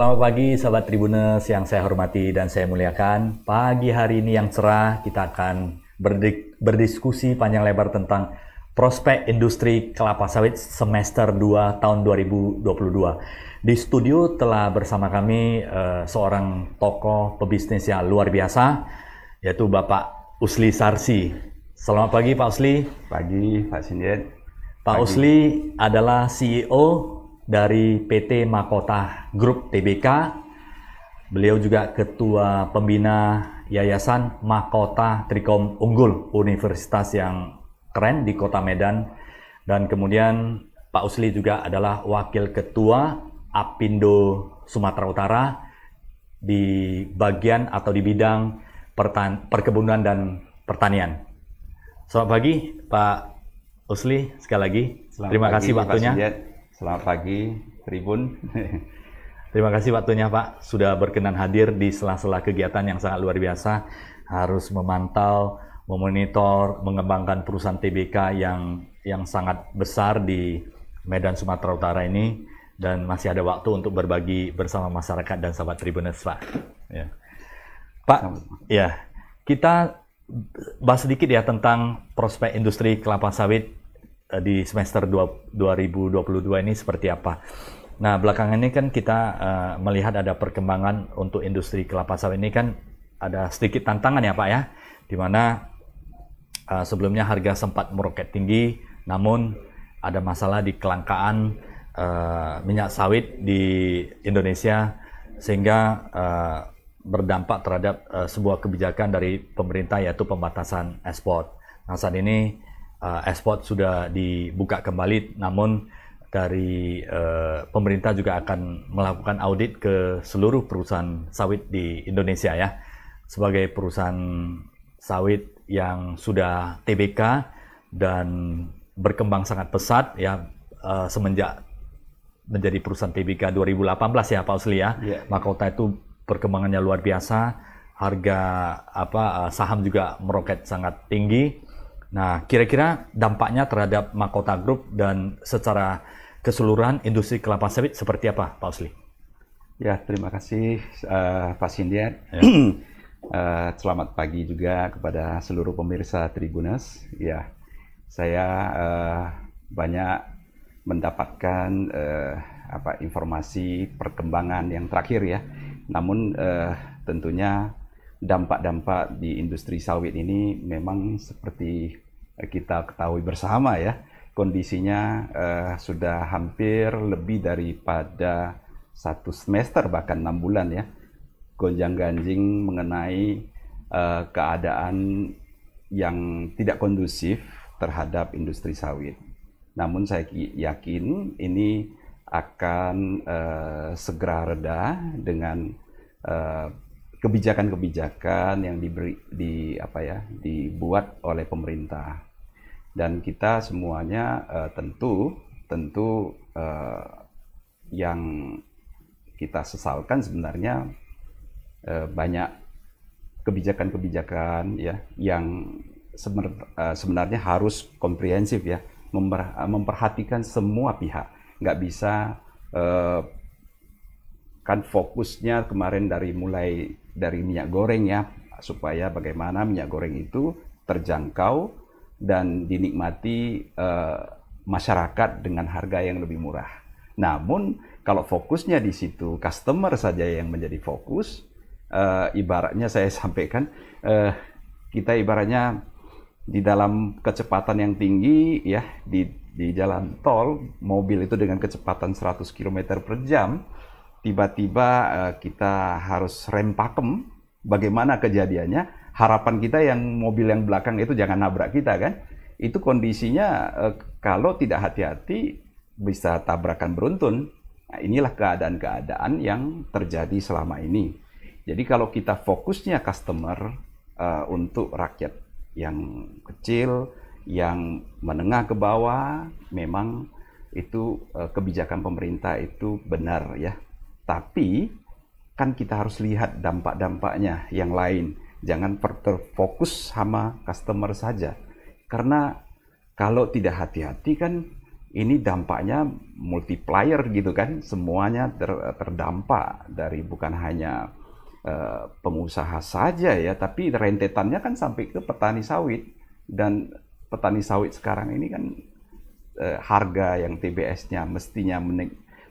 Selamat pagi sahabat Tribuners yang saya hormati dan saya muliakan. Pagi hari ini yang cerah kita akan berdiskusi panjang lebar tentang prospek industri kelapa sawit semester 2 tahun 2022. Di studio telah bersama kami seorang tokoh pebisnis yang luar biasa, yaitu Bapak Usli Sarsi. Selamat pagi Pak Usli. Pagi Pak Sindiet. Pak Usli adalah CEO dari PT Mahkota Group Tbk. Beliau juga ketua pembina Yayasan Mahkota Trikom Unggul, universitas yang keren di Kota Medan. Dan kemudian Pak Usli juga adalah wakil ketua Apindo Sumatera Utara di bagian atau di bidang perkebunan dan pertanian. Selamat pagi Pak Usli, sekali lagi. Terima kasih waktunya. Selamat pagi, Tribun. Terima kasih waktunya Pak, sudah berkenan hadir di sela-sela kegiatan yang sangat luar biasa. Harus memantau, memonitor, mengembangkan perusahaan Tbk yang sangat besar di Medan, Sumatera Utara ini. Dan masih ada waktu untuk berbagi bersama masyarakat dan sahabat Tribuners, Pak. Ya. Pak, ya, kita bahas sedikit ya tentang prospek industri kelapa sawit di semester 2022 ini seperti apa. Nah, belakangan ini kan kita melihat ada perkembangan untuk industri kelapa sawit ini kan ada sedikit tantangan ya Pak ya, di mana sebelumnya harga sempat meroket tinggi, namun ada masalah di kelangkaan minyak sawit di Indonesia sehingga berdampak terhadap sebuah kebijakan dari pemerintah yaitu pembatasan ekspor. Nah, saat ini ekspor sudah dibuka kembali, namun dari pemerintah juga akan melakukan audit ke seluruh perusahaan sawit di Indonesia ya. Sebagai perusahaan sawit yang sudah Tbk dan berkembang sangat pesat ya semenjak menjadi perusahaan Tbk 2018 ya Pak Usli ya. Yeah. Mahkota itu perkembangannya luar biasa, harga saham juga meroket sangat tinggi. Nah, kira-kira dampaknya terhadap Mahkota Group dan secara keseluruhan industri kelapa sawit seperti apa, Pak Usli? Ya, terima kasih Pak Sindiat. Ya. Selamat pagi juga kepada seluruh pemirsa Tribuners. Ya, saya banyak mendapatkan informasi perkembangan yang terakhir ya. Namun tentunya dampak-dampak di industri sawit ini memang seperti kita ketahui bersama ya, kondisinya sudah hampir lebih daripada 1 semester bahkan 6 bulan ya, gonjang-ganjing mengenai keadaan yang tidak kondusif terhadap industri sawit. Namun saya yakin ini akan segera reda dengan kebijakan-kebijakan yang dibuat oleh pemerintah, dan kita semuanya tentu yang kita sesalkan sebenarnya banyak kebijakan-kebijakan ya yang sebenarnya harus komprehensif ya, memperhatikan semua pihak. Nggak bisa kan fokusnya kemarin mulai dari minyak goreng ya, supaya bagaimana minyak goreng itu terjangkau dan dinikmati masyarakat dengan harga yang lebih murah. Namun kalau fokusnya di situ, customer saja yang menjadi fokus, ibaratnya saya sampaikan, kita ibaratnya di dalam kecepatan yang tinggi ya, di jalan tol, mobil itu dengan kecepatan 100 km per jam, tiba-tiba kita harus rem pakem. Bagaimana kejadiannya? Harapan kita yang mobil yang belakang itu jangan nabrak kita kan? Itu kondisinya kalau tidak hati-hati bisa tabrakan beruntun. Nah, inilah keadaan-keadaan yang terjadi selama ini. Jadi kalau kita fokusnya customer untuk rakyat yang kecil, yang menengah ke bawah, memang itu kebijakan pemerintah itu benar ya. Tapi kan kita harus lihat dampak-dampaknya yang lain. Jangan terfokus sama customer saja. Karena kalau tidak hati-hati kan ini dampaknya multiplier gitu kan, semuanya terdampak dari bukan hanya pengusaha saja ya, tapi rentetannya kan sampai ke petani sawit. Dan petani sawit sekarang ini kan harga yang TBS-nya mestinya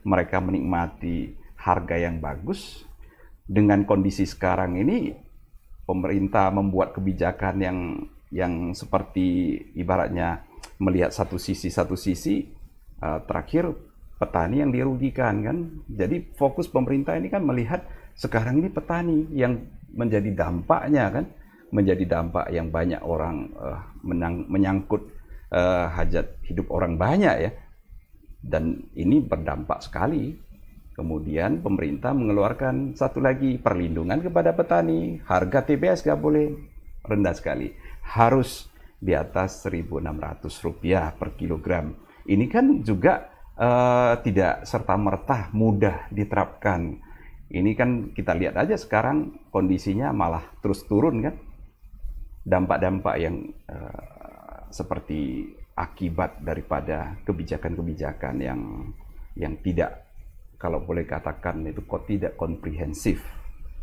mereka menikmati harga yang bagus. Dengan kondisi sekarang ini pemerintah membuat kebijakan yang seperti ibaratnya melihat satu sisi, terakhir petani yang dirugikan kan. Jadi fokus pemerintah ini kan melihat sekarang ini petani yang menjadi dampaknya kan, menjadi dampak yang banyak orang menyangkut hajat hidup orang banyak ya. Dan ini berdampak sekali. Kemudian pemerintah mengeluarkan satu lagi perlindungan kepada petani. Harga TBS nggak boleh rendah sekali. Harus di atas Rp1.600 per kilogram. Ini kan juga tidak serta-merta mudah diterapkan. Ini kan kita lihat aja sekarang kondisinya malah terus turun kan. Dampak-dampak yang seperti akibat daripada kebijakan-kebijakan yang tidak, kalau boleh katakan itu kok tidak komprehensif.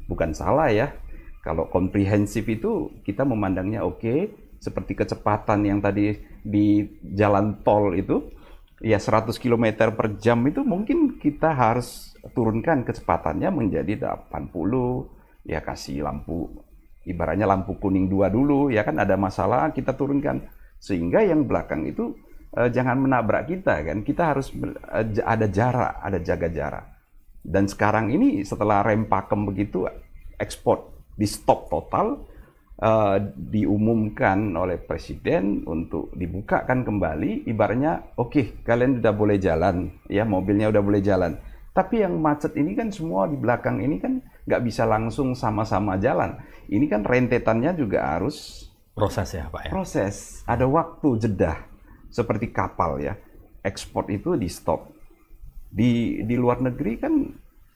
Bukan salah ya. Kalau komprehensif itu kita memandangnya oke, seperti kecepatan yang tadi di jalan tol itu, ya 100 km per jam itu mungkin kita harus turunkan kecepatannya menjadi 80, ya kasih lampu, ibaratnya lampu kuning 2 dulu, ya kan ada masalah kita turunkan. Sehingga yang belakang itu jangan menabrak kita kan, kita harus ada jarak, ada jaga jarak. Dan sekarang ini setelah rem pakem begitu, ekspor di stop total, diumumkan oleh presiden untuk dibukakan kembali, ibaratnya oke, kalian udah boleh jalan, ya mobilnya udah boleh jalan. Tapi yang macet ini kan semua di belakang ini kan nggak bisa langsung sama-sama jalan. Ini kan rentetannya juga harus Proses ya Pak ya? Proses, ada waktu jeda. Seperti kapal ya, ekspor itu di stop. Di luar negeri kan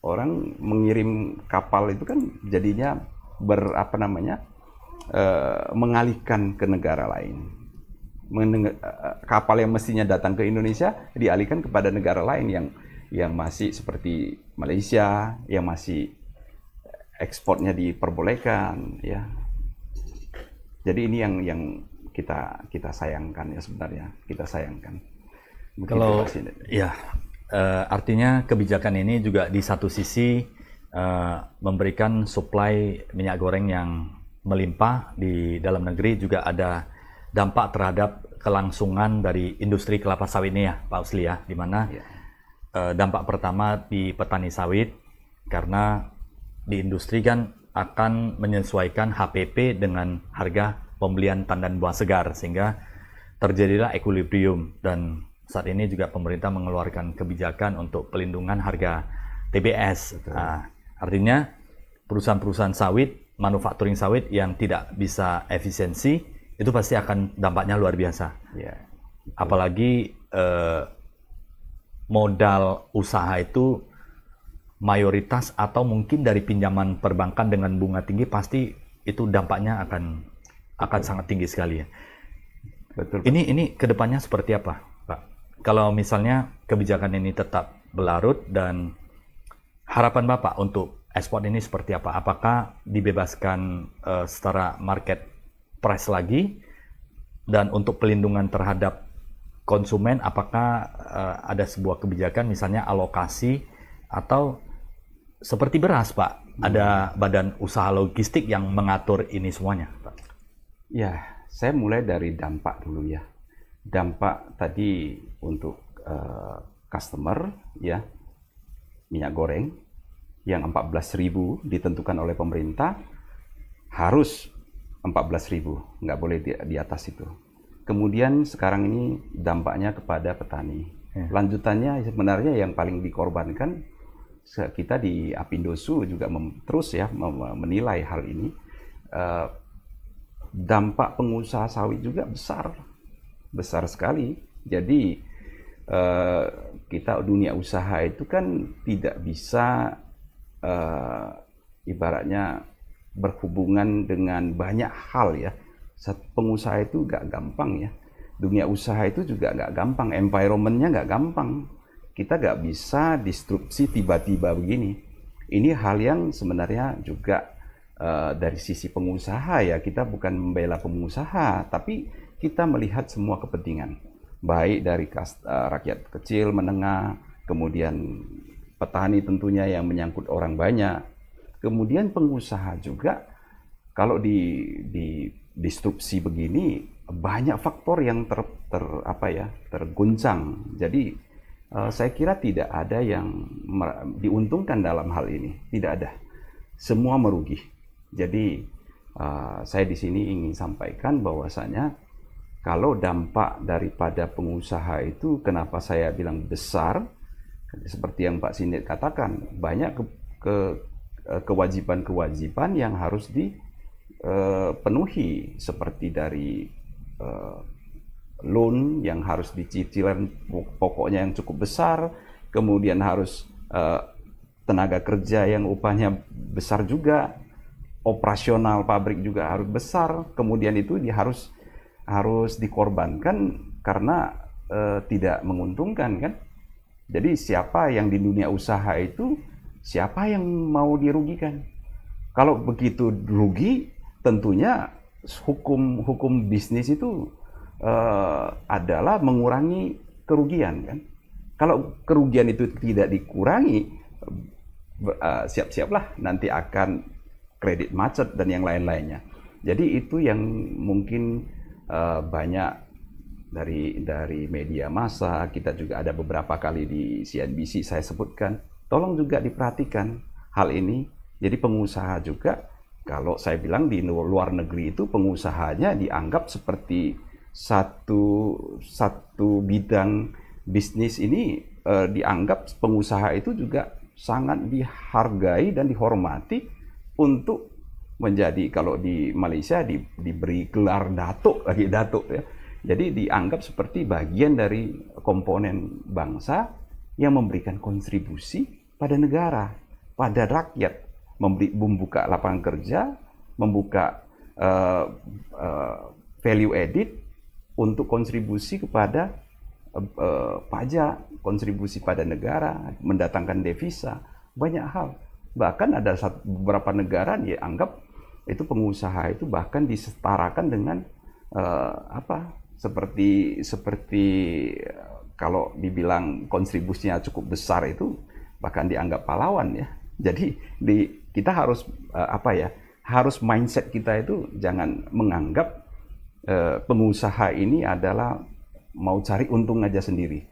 orang mengirim kapal itu kan jadinya mengalihkan ke negara lain. Kapal yang mestinya datang ke Indonesia dialihkan kepada negara lain yang masih seperti Malaysia, yang masih ekspornya diperbolehkan ya. Jadi ini yang kita sayangkan ya, sebenarnya kita sayangkan. Kalau ya artinya kebijakan ini juga di satu sisi memberikan suplai minyak goreng yang melimpah di dalam negeri, juga ada dampak terhadap kelangsungan dari industri kelapa sawit ini ya Pak Usli ya, di mana dampak pertama di petani sawit, karena di industri kan akan menyesuaikan HPP dengan harga pembelian tandan buah segar, sehingga terjadilah equilibrium. Dan saat ini juga pemerintah mengeluarkan kebijakan untuk pelindungan harga TBS. Nah, artinya perusahaan-perusahaan sawit, manufacturing sawit yang tidak bisa efisiensi, itu pasti akan dampaknya luar biasa. Ya, apalagi modal usaha itu mayoritas atau mungkin dari pinjaman perbankan dengan bunga tinggi, pasti itu dampaknya akan sangat tinggi sekali ya. Betul. Ini kedepannya seperti apa, Pak? Kalau misalnya kebijakan ini tetap berlarut, dan harapan Bapak untuk ekspor ini seperti apa? Apakah dibebaskan secara market price lagi? Dan untuk pelindungan terhadap konsumen, apakah ada sebuah kebijakan misalnya alokasi, atau seperti beras Pak, ada badan usaha logistik yang mengatur ini semuanya Pak? Ya, saya mulai dari dampak dulu ya. Dampak tadi untuk customer ya, minyak goreng yang 14.000 ditentukan oleh pemerintah, harus 14.000, nggak boleh di atas itu. Kemudian sekarang ini dampaknya kepada petani. Lanjutannya sebenarnya yang paling dikorbankan, kita di Apindosu juga terus ya menilai hal ini. Dampak pengusaha sawit juga besar sekali. Jadi kita dunia usaha itu kan tidak bisa ibaratnya berhubungan dengan banyak hal ya. Pengusaha itu gak gampang ya. dunia usaha itu juga nggak gampang, environment-nya nggak gampang. Kita nggak bisa disrupsi tiba-tiba begini. Ini hal yang sebenarnya juga dari sisi pengusaha ya, kita bukan membela pengusaha, tapi kita melihat semua kepentingan. Baik dari rakyat kecil, menengah, kemudian petani tentunya yang menyangkut orang banyak, kemudian pengusaha juga. Kalau di disrupsi begini, banyak faktor yang terguncang. Jadi saya kira tidak ada yang diuntungkan dalam hal ini, tidak ada. Semua merugi. Jadi saya di sini ingin sampaikan bahwasanya kalau dampak daripada pengusaha itu, kenapa saya bilang besar, seperti yang Pak Sindir katakan, banyak kewajiban-kewajiban yang harus dipenuhi, seperti dari loan yang harus dicicilan pokoknya yang cukup besar, kemudian harus tenaga kerja yang upahnya besar juga, operasional pabrik juga harus besar, kemudian itu harus dikorbankan karena tidak menguntungkan kan. Jadi siapa yang di dunia usaha itu, siapa yang mau dirugikan? Kalau begitu rugi, tentunya hukum bisnis itu adalah mengurangi kerugian kan. Kalau kerugian itu tidak dikurangi, siap-siaplah nanti akan kredit macet dan yang lain-lainnya. Jadi itu yang mungkin banyak dari media massa, kita juga ada beberapa kali di CNBC saya sebutkan, tolong juga diperhatikan hal ini. Jadi pengusaha juga, kalau saya bilang di luar negeri itu pengusahanya dianggap seperti satu bidang bisnis ini, dianggap pengusaha itu juga sangat dihargai dan dihormati untuk menjadi, kalau di Malaysia diberi gelar datuk ya. Jadi dianggap seperti bagian dari komponen bangsa yang memberikan kontribusi pada negara, pada rakyat, membuka lapangan kerja, membuka value added untuk kontribusi kepada pajak, kontribusi pada negara, mendatangkan devisa, banyak hal. Bahkan ada beberapa negara dianggap itu pengusaha itu bahkan disetarakan dengan seperti kalau dibilang kontribusinya cukup besar itu bahkan dianggap pahlawan ya. Jadi kita harus harus mindset kita itu jangan menganggap pengusaha ini adalah mau cari untung aja sendiri.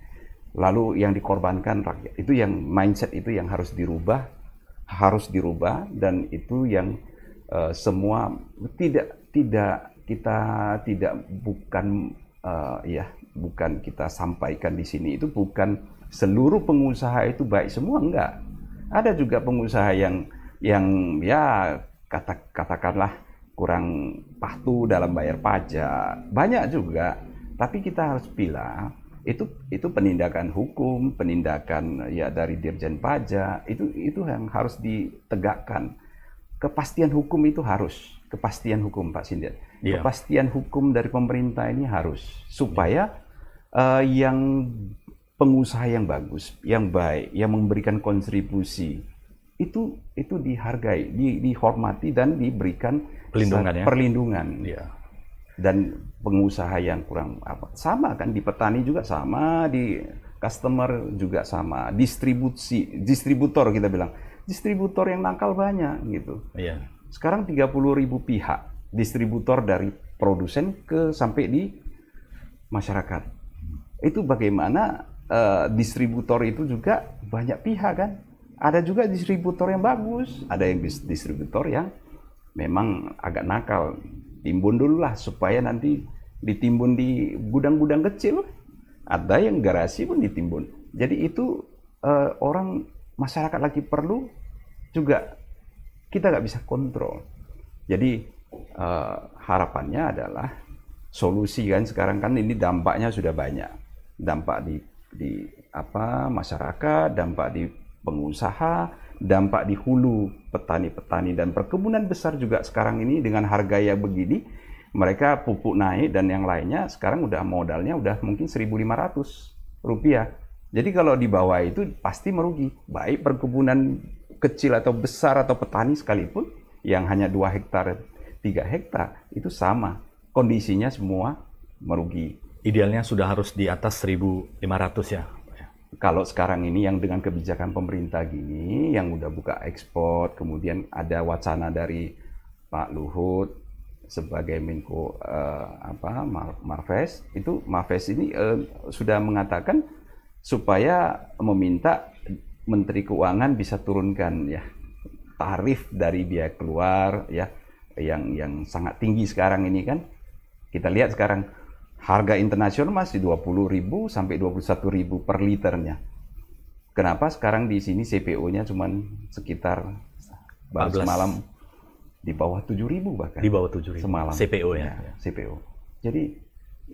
Lalu yang dikorbankan rakyat. Itu yang mindset itu yang harus dirubah dan itu yang semua bukan kita sampaikan di sini, itu bukan seluruh pengusaha itu baik semua, enggak. Ada juga pengusaha yang ya katakanlah kurang patuh dalam bayar pajak, banyak juga. Tapi kita harus pilih itu penindakan hukum, penindakan ya dari Dirjen Pajak, itu yang harus ditegakkan. Kepastian hukum itu harus, kepastian hukum Pak Sindir. Yeah. Kepastian hukum dari pemerintah ini harus, supaya yang pengusaha yang bagus, yang baik, yang memberikan kontribusi itu dihargai, dihormati dan diberikan perlindungan. Yeah. Dan pengusaha yang kurang sama kan, di petani juga sama, di customer juga sama, distributor kita bilang, distributor yang nakal banyak gitu. Iya. Sekarang 30.000 pihak distributor dari produsen sampai di masyarakat. Itu bagaimana distributor itu juga banyak pihak kan. Ada juga distributor yang bagus, ada yang distributor yang memang agak nakal. Timbun dulu lah supaya nanti ditimbun di gudang-gudang kecil. Ada yang garasi pun ditimbun. Jadi itu masyarakat lagi perlu juga, kita nggak bisa kontrol. Jadi harapannya adalah solusi kan, sekarang kan ini dampaknya sudah banyak. Dampak di masyarakat, dampak di pengusaha, dampak di hulu petani-petani dan perkebunan besar juga sekarang ini dengan harga yang begini, Mereka pupuk naik dan yang lainnya sekarang udah modalnya udah mungkin 1.500 rupiah. Jadi kalau di bawah itu pasti merugi. Baik perkebunan kecil atau besar atau petani sekalipun yang hanya 2 hektar, 3 hektar itu sama. Kondisinya semua merugi. Idealnya sudah harus di atas 1.500 ya. Kalau sekarang ini yang dengan kebijakan pemerintah gini, yang udah buka ekspor, kemudian ada wacana dari Pak Luhut sebagai Menko Marves, itu Marves ini sudah mengatakan supaya meminta Menteri Keuangan bisa turunkan ya tarif dari biaya keluar ya yang sangat tinggi sekarang ini kan. Kita lihat sekarang harga internasional masih 20.000 sampai 21.000 per liternya. Kenapa sekarang di sini CPO-nya cuma sekitar baru semalam di bawah 7.000 bahkan. Di bawah 7.000 semalam. CPO ya. CPO. Jadi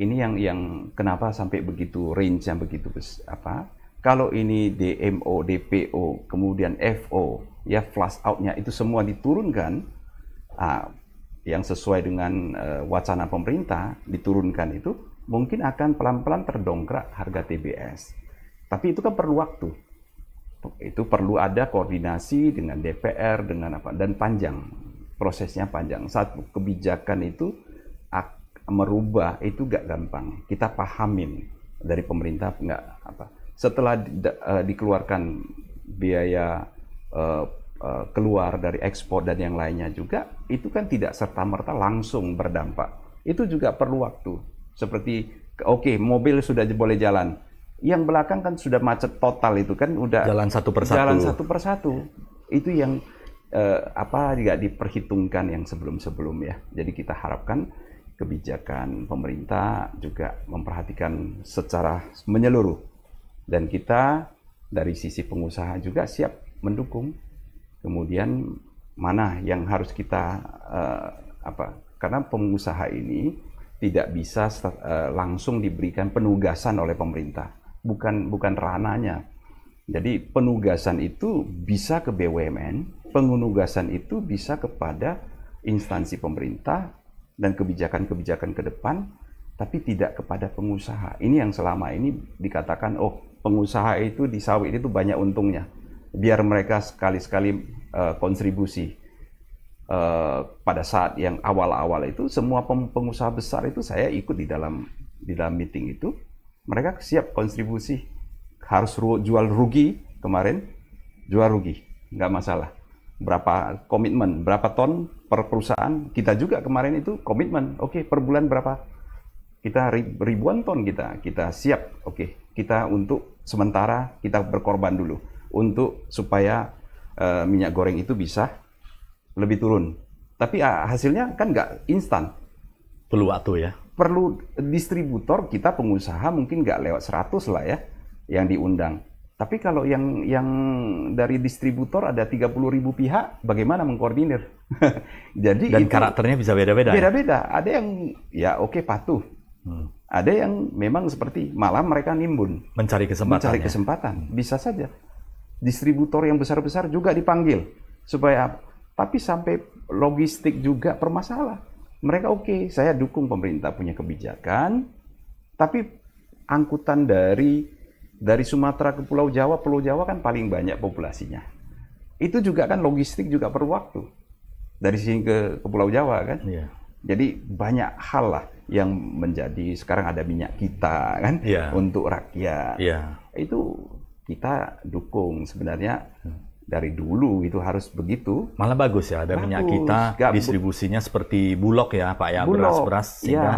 ini yang kenapa sampai begitu range yang begitu apa? Kalau ini DMO, DPO, kemudian FO, ya flush out-nya itu semua diturunkan. Yang sesuai dengan wacana pemerintah diturunkan itu mungkin akan pelan-pelan terdongkrak harga TBS. Tapi itu kan perlu waktu. Itu perlu ada koordinasi dengan DPR dengan apa dan panjang. Prosesnya panjang. Satu kebijakan itu merubah itu gak gampang. Kita pahamin dari pemerintah nggak apa. Setelah dikeluarkan biaya keluar dari ekspor dan yang lainnya juga, itu kan tidak serta-merta langsung berdampak. Itu juga perlu waktu. Seperti, mobil sudah boleh jalan. Yang belakang kan sudah macet total itu kan udah jalan satu persatu. Jalan satu persatu. Itu yang tidak diperhitungkan yang sebelum-sebelum ya. Jadi kita harapkan kebijakan pemerintah juga memperhatikan secara menyeluruh. Dan kita dari sisi pengusaha juga siap mendukung. Kemudian mana yang harus kita karena pengusaha ini tidak bisa langsung diberikan penugasan oleh pemerintah, bukan ranahnya. Jadi penugasan itu bisa ke BUMN, penugasan itu bisa kepada instansi pemerintah dan kebijakan-kebijakan ke depan, tapi tidak kepada pengusaha. Ini yang selama ini dikatakan, pengusaha itu di sawit itu banyak untungnya. Biar mereka sekali-sekali kontribusi. Pada saat yang awal-awal itu semua pengusaha besar itu saya ikut di dalam meeting itu, mereka siap kontribusi. Harus jual rugi kemarin, jual rugi, nggak masalah. Berapa komitmen, berapa ton per perusahaan, kita juga kemarin itu komitmen, per bulan berapa? Kita ribuan ton kita siap, kita untuk sementara kita berkorban dulu. Untuk supaya minyak goreng itu bisa lebih turun. Tapi hasilnya kan nggak instan. Perlu waktu ya. Perlu distributor, kita pengusaha mungkin nggak lewat 100 lah ya yang diundang. Tapi kalau yang dari distributor ada 30.000 pihak, bagaimana mengkoordinir? Jadi dan karakternya bisa beda-beda. Beda-beda. Ada yang patuh. Ada yang memang seperti malah mereka nimbun. Mencari kesempatan. Bisa saja. Distributor yang besar-besar juga dipanggil supaya tapi sampai logistik juga bermasalah. Mereka saya dukung pemerintah punya kebijakan, tapi angkutan dari Sumatera ke Pulau Jawa kan paling banyak populasinya. Itu juga kan logistik juga perlu waktu. Dari sini ke Pulau Jawa kan. Yeah. Jadi banyak hal lah yang menjadi sekarang ada minyak kita kan untuk rakyat. Yeah. Itu kita dukung sebenarnya dari dulu itu harus begitu. Malah bagus ya ada minyak kita distribusinya seperti Bulog ya Pak ya, beras-beras sehingga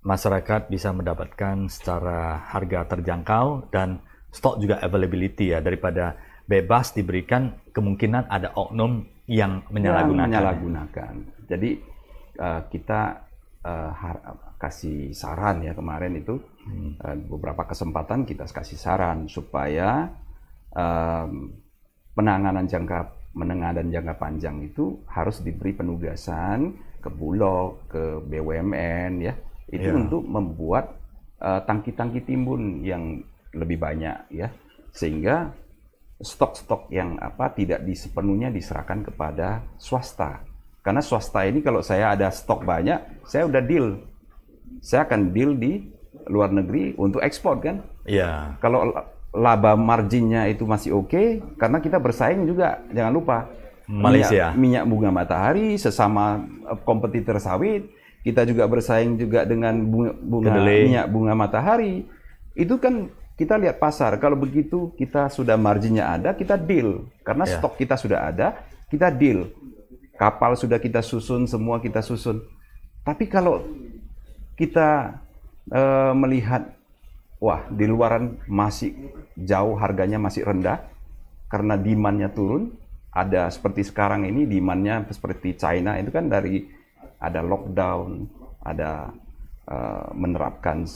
masyarakat bisa mendapatkan secara harga terjangkau dan stok juga availability ya, daripada bebas diberikan kemungkinan ada oknum yang menyalahgunakan. Jadi kita kasih saran ya kemarin itu beberapa kesempatan kita kasih saran supaya penanganan jangka menengah dan jangka panjang itu harus diberi penugasan ke Bulog, ke BUMN ya. Itu untuk membuat tangki-tangki timbun yang lebih banyak ya. Sehingga stok-stok yang tidak sepenuhnya diserahkan kepada swasta. Karena swasta ini kalau saya ada stok banyak, saya udah deal. Saya akan deal di luar negeri untuk ekspor kan. Iya. Kalau laba marginnya itu masih oke, karena kita bersaing juga, jangan lupa. Malaysia. Minyak bunga matahari, sesama kompetitor sawit. Kita juga bersaing juga dengan minyak bunga matahari. Itu kan kita lihat pasar. Kalau begitu kita sudah marginnya ada, kita deal. Karena stok kita sudah ada, kita deal. Kapal sudah kita susun, semua kita susun. Tapi kalau kita melihat, wah di luaran masih jauh harganya masih rendah, karena demand-nya turun, ada seperti sekarang ini demand-nya seperti China, itu kan dari ada lockdown, ada menerapkan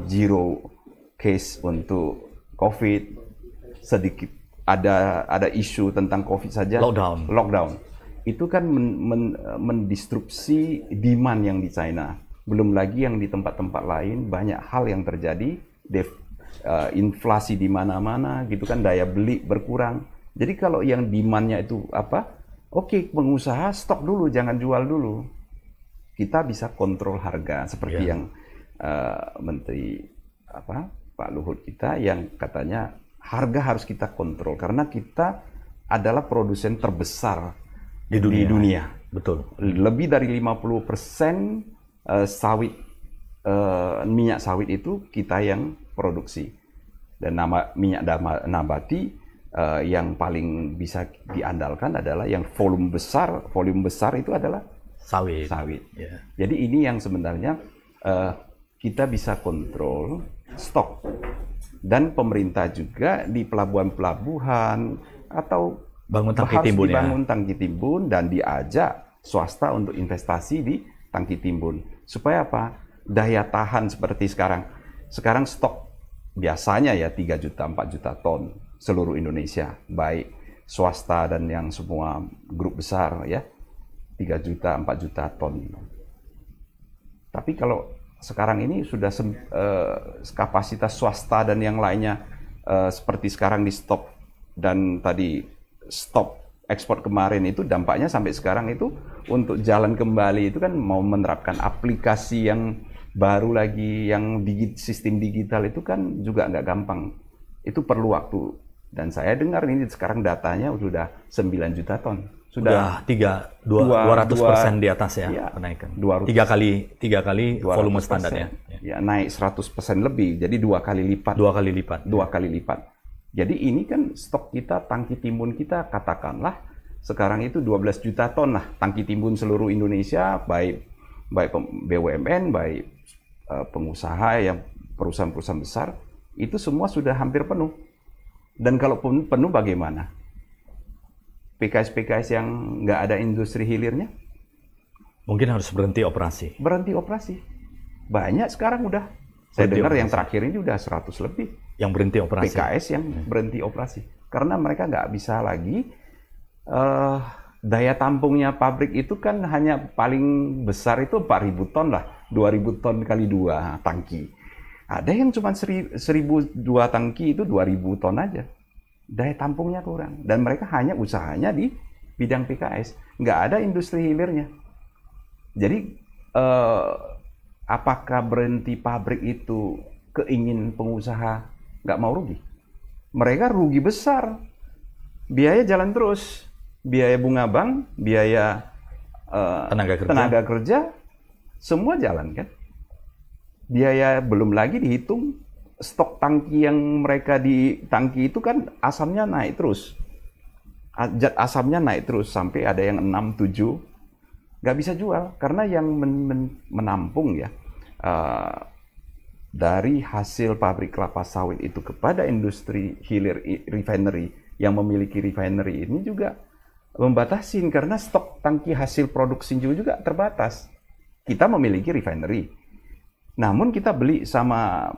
zero case untuk COVID, sedikit ada isu tentang COVID saja. Lockdown. Itu kan mendistrupsi demand yang di China. Belum lagi yang di tempat-tempat lain banyak hal yang terjadi, inflasi di mana-mana, gitu kan, daya beli berkurang. Jadi kalau yang demand-nya itu oke, pengusaha stok dulu, jangan jual dulu. Kita bisa kontrol harga seperti yang Menteri Pak Luhut kita yang katanya harga harus kita kontrol karena kita adalah produsen terbesar di dunia. Betul. Lebih dari 50% sawit, minyak sawit itu kita yang produksi. Dan minyak nabati yang paling bisa diandalkan adalah yang volume besar. Volume besar itu adalah sawit. Yeah. Jadi ini yang sebenarnya kita bisa kontrol stok. Dan pemerintah juga di pelabuhan-pelabuhan atau bangun tangki timbun, dibangun tangki timbun dan diajak swasta untuk investasi di tangki timbun. Supaya apa? Daya tahan seperti sekarang. Sekarang stok biasanya ya 3 juta, 4 juta ton seluruh Indonesia. Baik swasta dan yang semua grup besar ya. 3 juta, 4 juta ton. Tapi kalau sekarang ini sudah kapasitas swasta dan yang lainnya seperti sekarang di stop dan tadi stop ekspor kemarin itu dampaknya sampai sekarang itu untuk jalan kembali itu kan mau menerapkan aplikasi yang baru lagi yang sistem digital itu kan juga nggak gampang. Itu perlu waktu. Dan saya dengar ini sekarang datanya sudah 9 juta ton. Sudah 200% di atas ya kenaikan. 3 kali volume standarnya. Ya naik 100% lebih. Jadi 2 kali lipat. 2 kali lipat. 2 kali lipat. Jadi ini kan stok kita, tangki timbun kita katakanlah sekarang itu 12 juta ton lah tangki timbun seluruh Indonesia, baik BUMN, baik pengusaha yang perusahaan-perusahaan besar, itu semua sudah hampir penuh. Dan kalau penuh bagaimana? PKS-PKS yang nggak ada industri hilirnya? Mungkin harus berhenti operasi. Berhenti operasi. Banyak sekarang udah. Saya dengar yang terakhir ini udah 100 lebih. Yang berhenti operasi. PKS yang berhenti operasi. Karena mereka nggak bisa lagi, daya tampungnya pabrik itu kan hanya paling besar itu 4.000 ton lah. 2.000 ton kali 2 tangki. Ada yang cuma 1.002 tangki itu 2.000 ton aja. Daya tampungnya kurang. Dan mereka hanya usahanya di bidang PKS. Nggak ada industri hilirnya. Jadi, apakah berhenti pabrik itu keingin pengusaha nggak mau rugi? Mereka rugi besar. Biaya jalan terus. Biaya bunga bank, biaya tenaga kerja, semua jalan kan. Biaya belum lagi dihitung stok tangki yang mereka di tangki itu kan asamnya naik terus. Zat asamnya naik terus sampai ada yang 6, 7. Nggak bisa jual karena yang menampung ya dari hasil pabrik kelapa sawit itu kepada industri hilir refinery yang memiliki refinery ini juga membatasin karena stok tangki hasil produksi juga terbatas. Kita memiliki refinery, namun kita beli sama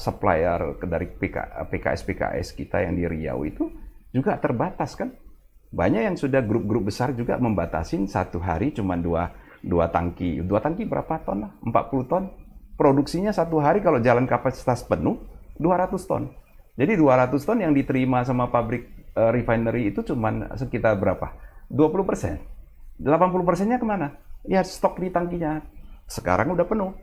supplier dari PKS kita yang di Riau itu juga terbatas kan. Banyak yang sudah grup-grup besar juga membatasin satu hari cuma dua tangki. 2 tangki berapa ton lah? 40 ton. Produksinya satu hari kalau jalan kapasitas penuh 200 ton. Jadi 200 ton yang diterima sama pabrik refinery itu cuma sekitar berapa? 20%. 80%-nya kemana? Ya stok di tangkinya. Sekarang udah penuh.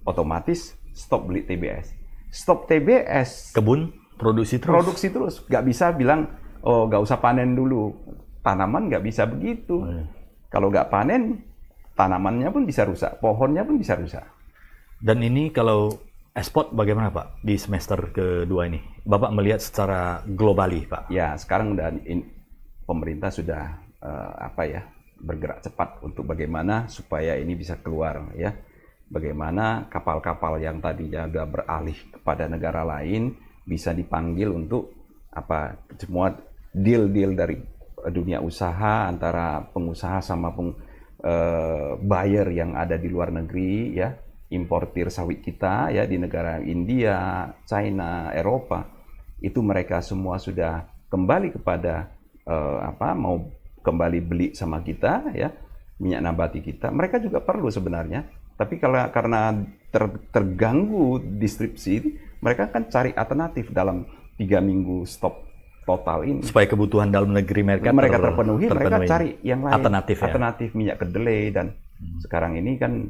Otomatis stop beli TBS. Stop TBS. Kebun produksi terus. Produksi terus. Nggak bisa bilang, oh nggak usah panen dulu. Tanaman nggak bisa begitu. Oh, iya. Kalau nggak panen, tanamannya pun bisa rusak. Pohonnya pun bisa rusak. Dan ini kalau ekspor bagaimana Pak di semester kedua ini? Bapak melihat secara globali Pak. Ya sekarang udah pemerintah sudah bergerak cepat untuk bagaimana supaya ini bisa keluar ya. Bagaimana kapal-kapal yang tadinya sudah beralih kepada negara lain bisa dipanggil untuk semua deal-deal dari dunia usaha antara pengusaha sama buyer yang ada di luar negeri ya, importir sawit kita ya di negara India, China, Eropa, itu mereka semua sudah kembali kepada mau kembali beli sama kita ya, minyak nabati kita. Mereka juga perlu sebenarnya, tapi karena terganggu distribusi, mereka kan cari alternatif dalam 3 minggu stop total ini. Supaya kebutuhan dalam negeri mereka terpenuhi, mereka cari yang lain. Alternatif minyak kedelai dan sekarang ini kan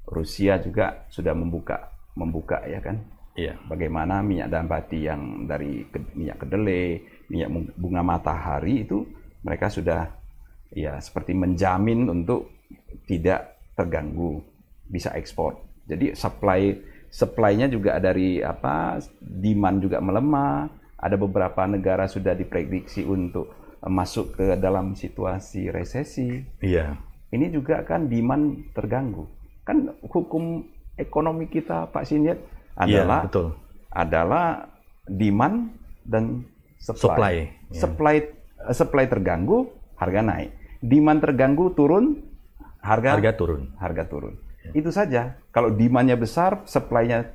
Rusia juga sudah membuka ya kan. Iya. Bagaimana minyak nabati yang dari minyak kedelai, minyak bunga matahari itu mereka sudah ya seperti menjamin untuk tidak terganggu, bisa ekspor. Jadi supply-nya juga dari demand juga melemah. Ada beberapa negara sudah diprediksi untuk masuk ke dalam situasi resesi. Iya. Ini juga kan demand terganggu. Kan hukum ekonomi kita Pak Sindiat adalah demand dan supply. Supply terganggu, harga naik. Demand terganggu, turun, harga turun. Ya. Itu saja. Kalau demand-nya besar, supply-nya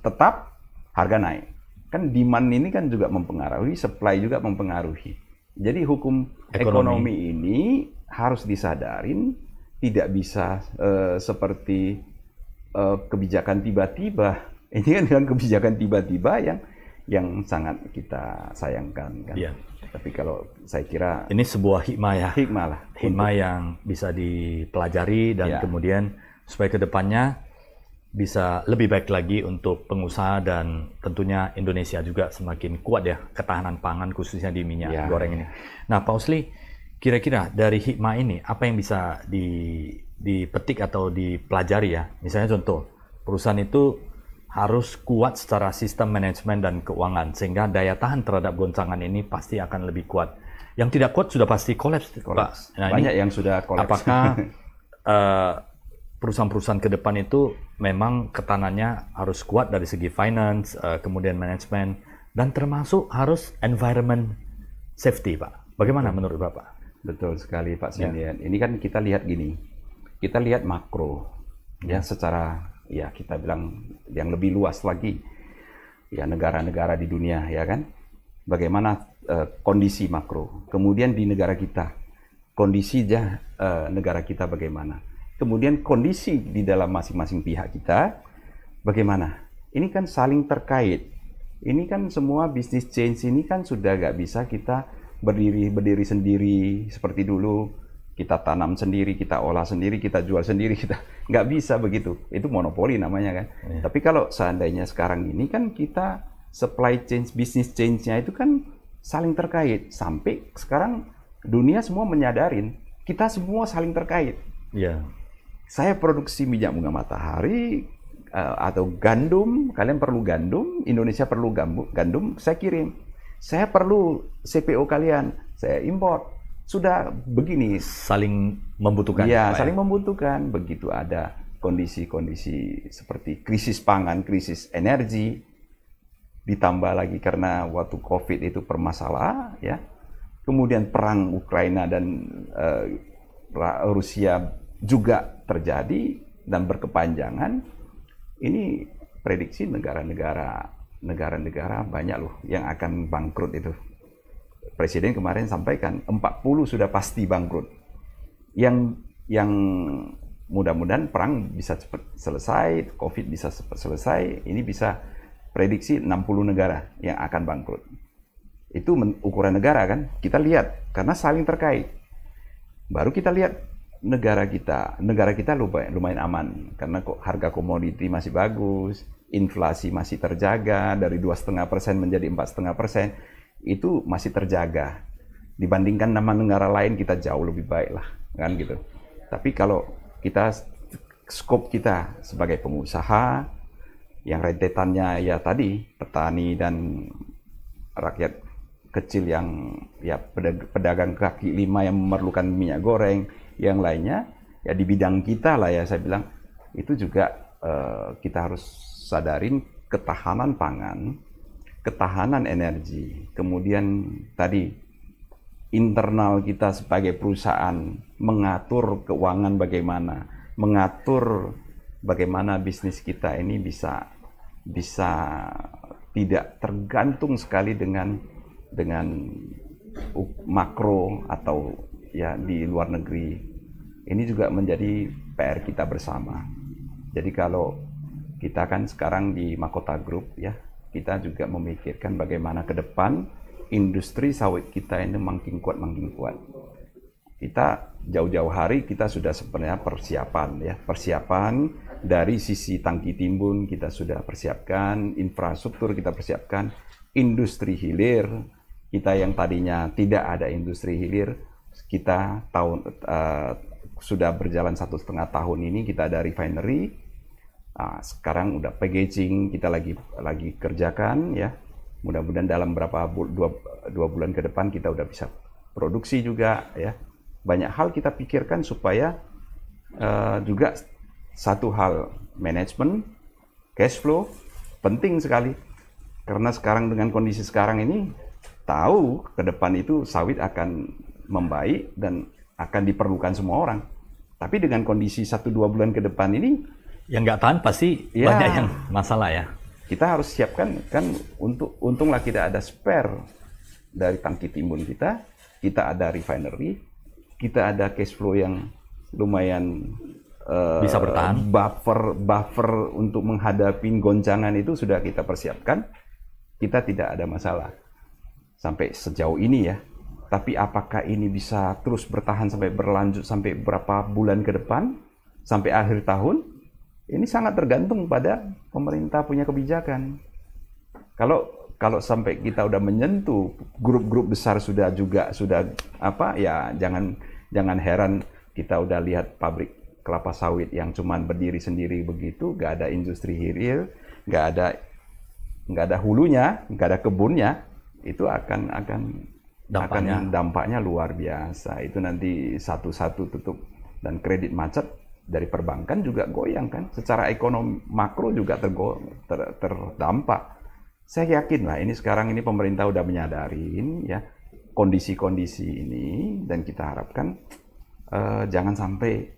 tetap, harga naik. Kan demand ini kan juga mempengaruhi, supply juga mempengaruhi. Jadi hukum ekonomi ini harus disadarin, tidak bisa seperti kebijakan tiba-tiba. Ini kan dengan kebijakan tiba-tiba yang sangat kita sayangkan kan. Iya. Tapi kalau saya kira ini sebuah hikmah ya. Hikmah yang bisa dipelajari dan kemudian supaya ke depannya bisa lebih baik lagi untuk pengusaha dan tentunya Indonesia juga semakin kuat ya ketahanan pangan khususnya di minyak goreng ini. Nah Pak Osli, kira-kira dari hikmah ini apa yang bisa dipetik atau dipelajari ya? Misalnya contoh, perusahaan itu harus kuat secara sistem manajemen dan keuangan sehingga daya tahan terhadap goncangan ini pasti akan lebih kuat. Yang tidak kuat sudah pasti kolaps, Pak. Nah, banyak yang sudah kolaps. Apakah perusahaan-perusahaan ke depan itu memang ketahanannya harus kuat dari segi finance, kemudian manajemen, dan termasuk harus environment safety, Pak. Bagaimana menurut Bapak? Betul sekali, Pak Sindiat. Ini kan kita lihat gini, kita lihat makro, ya secara ya kita bilang yang lebih luas lagi, ya negara-negara di dunia, ya kan? Bagaimana kondisi makro, kemudian di negara kita, kondisi negara kita bagaimana? Kemudian kondisi di dalam masing-masing pihak kita, bagaimana? Ini kan saling terkait. Ini kan semua bisnis change ini kan sudah nggak bisa kita berdiri sendiri seperti dulu. Kita tanam sendiri, kita olah sendiri, kita jual sendiri, kita nggak bisa begitu. Itu monopoli namanya kan. Ya. Tapi kalau seandainya sekarang ini kan kita supply chain, business change-nya itu kan saling terkait. Sampai sekarang dunia semua menyadarin kita semua saling terkait. Ya. Saya produksi minyak bunga matahari atau gandum, kalian perlu gandum, Indonesia perlu gandum, saya kirim. Saya perlu CPO kalian, saya import. Sudah begini. Saling membutuhkan. Ya, saling membutuhkan. Begitu ada kondisi-kondisi seperti krisis pangan, krisis energi, ditambah lagi karena waktu COVID itu bermasalah, ya. Kemudian perang Ukraina dan Rusia juga terjadi dan berkepanjangan. Ini prediksi negara-negara banyak loh yang akan bangkrut itu. Presiden kemarin sampaikan 40 sudah pasti bangkrut. Yang mudah-mudahan perang bisa cepat selesai, COVID bisa cepat selesai, ini bisa prediksi 60 negara yang akan bangkrut. Itu ukuran negara kan, kita lihat karena saling terkait. Baru kita lihat negara kita lumayan aman karena kok harga komoditi masih bagus, inflasi masih terjaga dari 2,5% menjadi 4,5%, itu masih terjaga. Dibandingkan nama negara lain kita jauh lebih baik lah, kan gitu. Tapi kalau kita skop kita sebagai pengusaha yang rentetannya ya tadi petani dan rakyat kecil yang ya pedagang kaki lima yang memerlukan minyak goreng, yang lainnya ya di bidang kita lah ya saya bilang itu juga kita harus sadarin ketahanan pangan, ketahanan energi, kemudian tadi internal kita sebagai perusahaan mengatur keuangan bagaimana, mengatur bagaimana bisnis kita ini bisa tidak tergantung sekali dengan makro atau ya di luar negeri. Ini juga menjadi PR kita bersama. Jadi kalau kita kan sekarang di Mahkota Group ya, kita juga memikirkan bagaimana ke depan industri sawit kita ini makin kuat. Kita jauh-jauh hari kita sudah sebenarnya persiapan dari sisi tangki timbun kita sudah persiapkan, infrastruktur kita persiapkan, industri hilir kita yang tadinya tidak ada industri hilir, kita sudah berjalan 1,5 tahun ini kita ada refinery. Sekarang udah packaging kita lagi kerjakan ya. Mudah-mudahan dalam dua bulan ke depan kita udah bisa produksi juga ya. Banyak hal kita pikirkan supaya juga satu hal manajemen cash flow penting sekali karena sekarang dengan kondisi sekarang ini tahu ke depan itu sawit akan membaik dan akan diperlukan semua orang. Tapi dengan kondisi 1-2 bulan ke depan ini yang nggak tahan pasti ya, banyak yang masalah ya. Kita harus siapkan kan untunglah kita ada spare dari tangki timbun kita ada refinery, kita ada cash flow yang lumayan bisa bertahan. Buffer untuk menghadapi goncangan itu sudah kita persiapkan. Kita tidak ada masalah sampai sejauh ini ya. Tapi apakah ini bisa terus bertahan sampai berlanjut sampai berapa bulan ke depan sampai akhir tahun? Ini sangat tergantung pada pemerintah punya kebijakan. Kalau sampai kita udah menyentuh grup-grup besar sudah ya jangan heran kita udah lihat pabrik kelapa sawit yang cuman berdiri sendiri begitu, nggak ada industri hilir, nggak ada hulunya, nggak ada kebunnya, itu akan dampaknya luar biasa. Itu nanti satu-satu tutup dan kredit macet dari perbankan juga goyang kan. Secara ekonomi makro juga terdampak. Saya yakin lah ini sekarang ini pemerintah udah menyadarin ya kondisi-kondisi ini dan kita harapkan jangan sampai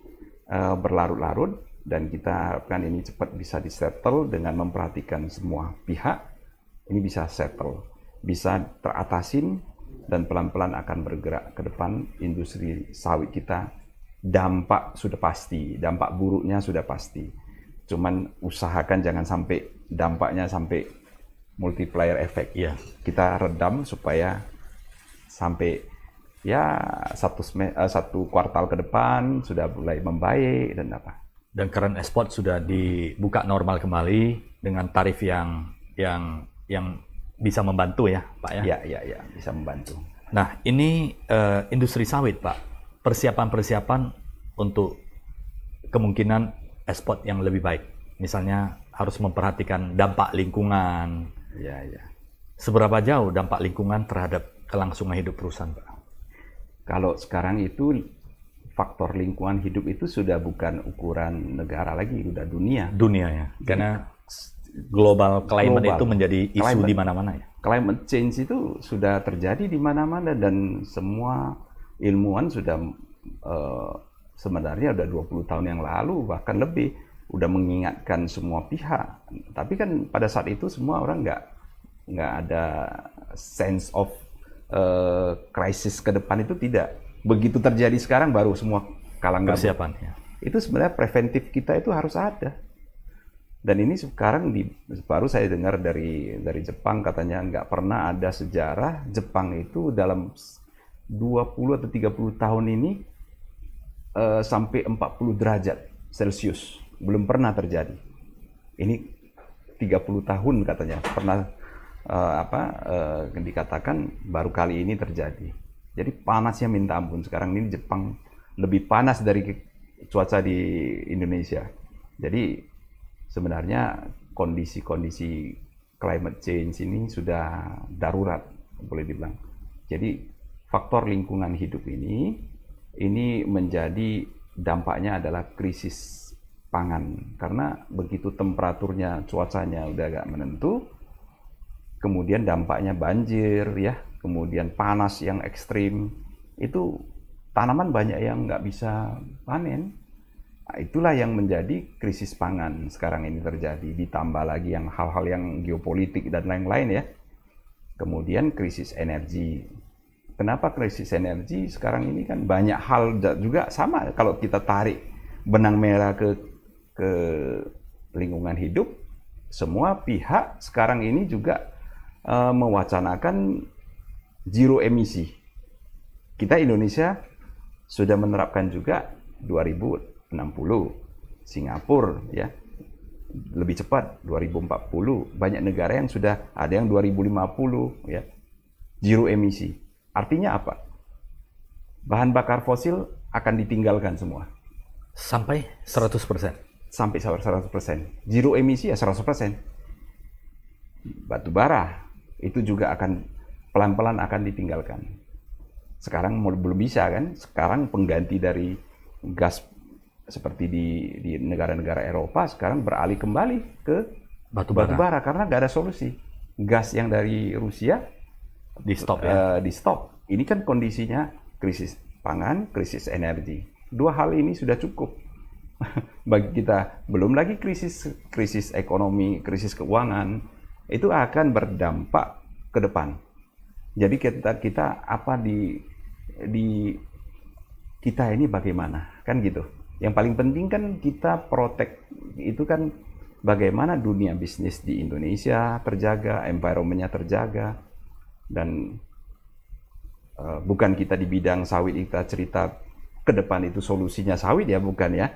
berlarut-larut dan kita harapkan ini cepat bisa disettle dengan memperhatikan semua pihak. Ini bisa settle, bisa teratasin dan pelan-pelan akan bergerak ke depan industri sawit kita. Dampak sudah pasti, dampak buruknya sudah pasti. Cuman usahakan jangan sampai dampaknya sampai multiplier effect. Ya. Kita redam supaya sampai ya satu kuartal ke depan sudah mulai membaik dan apa. Dan current export sudah dibuka normal kembali dengan tarif yang bisa membantu ya, Pak ya? Ya, bisa membantu. Nah, ini industri sawit, Pak. Persiapan untuk kemungkinan ekspor yang lebih baik. Misalnya harus memperhatikan dampak lingkungan. Ya. Seberapa jauh dampak lingkungan terhadap kelangsungan hidup perusahaan, Pak? Kalau sekarang itu faktor lingkungan hidup itu sudah bukan ukuran negara lagi, sudah dunia. Dunia ya, karena global climate itu menjadi isu di mana-mana ya. Climate change itu sudah terjadi di mana-mana dan semua ilmuwan sudah sebenarnya udah 20 tahun yang lalu bahkan lebih udah mengingatkan semua pihak. Tapi kan pada saat itu semua orang nggak ada sense of krisis ke depan itu tidak. Begitu terjadi sekarang baru semua kalangan persiapan ya. Itu sebenarnya preventif kita itu harus ada. Dan ini sekarang baru saya dengar dari Jepang katanya nggak pernah ada sejarah Jepang itu dalam 20 atau 30 tahun ini sampai 40 derajat Celcius. Belum pernah terjadi. Ini 30 tahun katanya pernah dikatakan baru kali ini terjadi. Jadi panasnya minta ampun. Sekarang ini Jepang lebih panas dari cuaca di Indonesia. Jadi sebenarnya kondisi-kondisi climate change ini sudah darurat, boleh dibilang. Jadi faktor lingkungan hidup ini menjadi dampaknya adalah krisis pangan. Karena begitu temperaturnya, cuacanya udah agak menentu, kemudian dampaknya banjir, ya, kemudian panas yang ekstrim, itu tanaman banyak yang nggak bisa panen. Nah, itulah yang menjadi krisis pangan sekarang ini terjadi. Ditambah lagi yang hal-hal yang geopolitik dan lain-lain ya. Kemudian krisis energi. Kenapa krisis energi? Sekarang ini kan banyak hal juga sama. Kalau kita tarik benang merah ke lingkungan hidup, semua pihak sekarang ini juga mewacanakan zero emisi. Kita Indonesia sudah menerapkan juga 2060. Singapura ya lebih cepat 2040. Banyak negara yang sudah ada yang 2050 ya. Zero emisi. Artinya apa? Bahan bakar fosil akan ditinggalkan semua. Sampai 100%. Sampai 100%. Zero emisi ya 100%. Batu bara itu juga akan pelan-pelan akan ditinggalkan. Sekarang belum bisa kan? Sekarang pengganti dari gas seperti di negara-negara Eropa sekarang beralih kembali ke batu bara karena nggak ada solusi. Gas yang dari Rusia di stop ya. Di stop. Ini kan kondisinya krisis pangan, krisis energi. Dua hal ini sudah cukup bagi kita. Belum lagi krisis ekonomi, krisis keuangan itu akan berdampak ke depan. Jadi kita apa di kita ini bagaimana kan gitu. Yang paling penting kan kita protect itu kan bagaimana dunia bisnis di Indonesia terjaga, environment-nya terjaga, dan bukan kita di bidang sawit kita cerita ke depan itu solusinya sawit ya, bukan ya.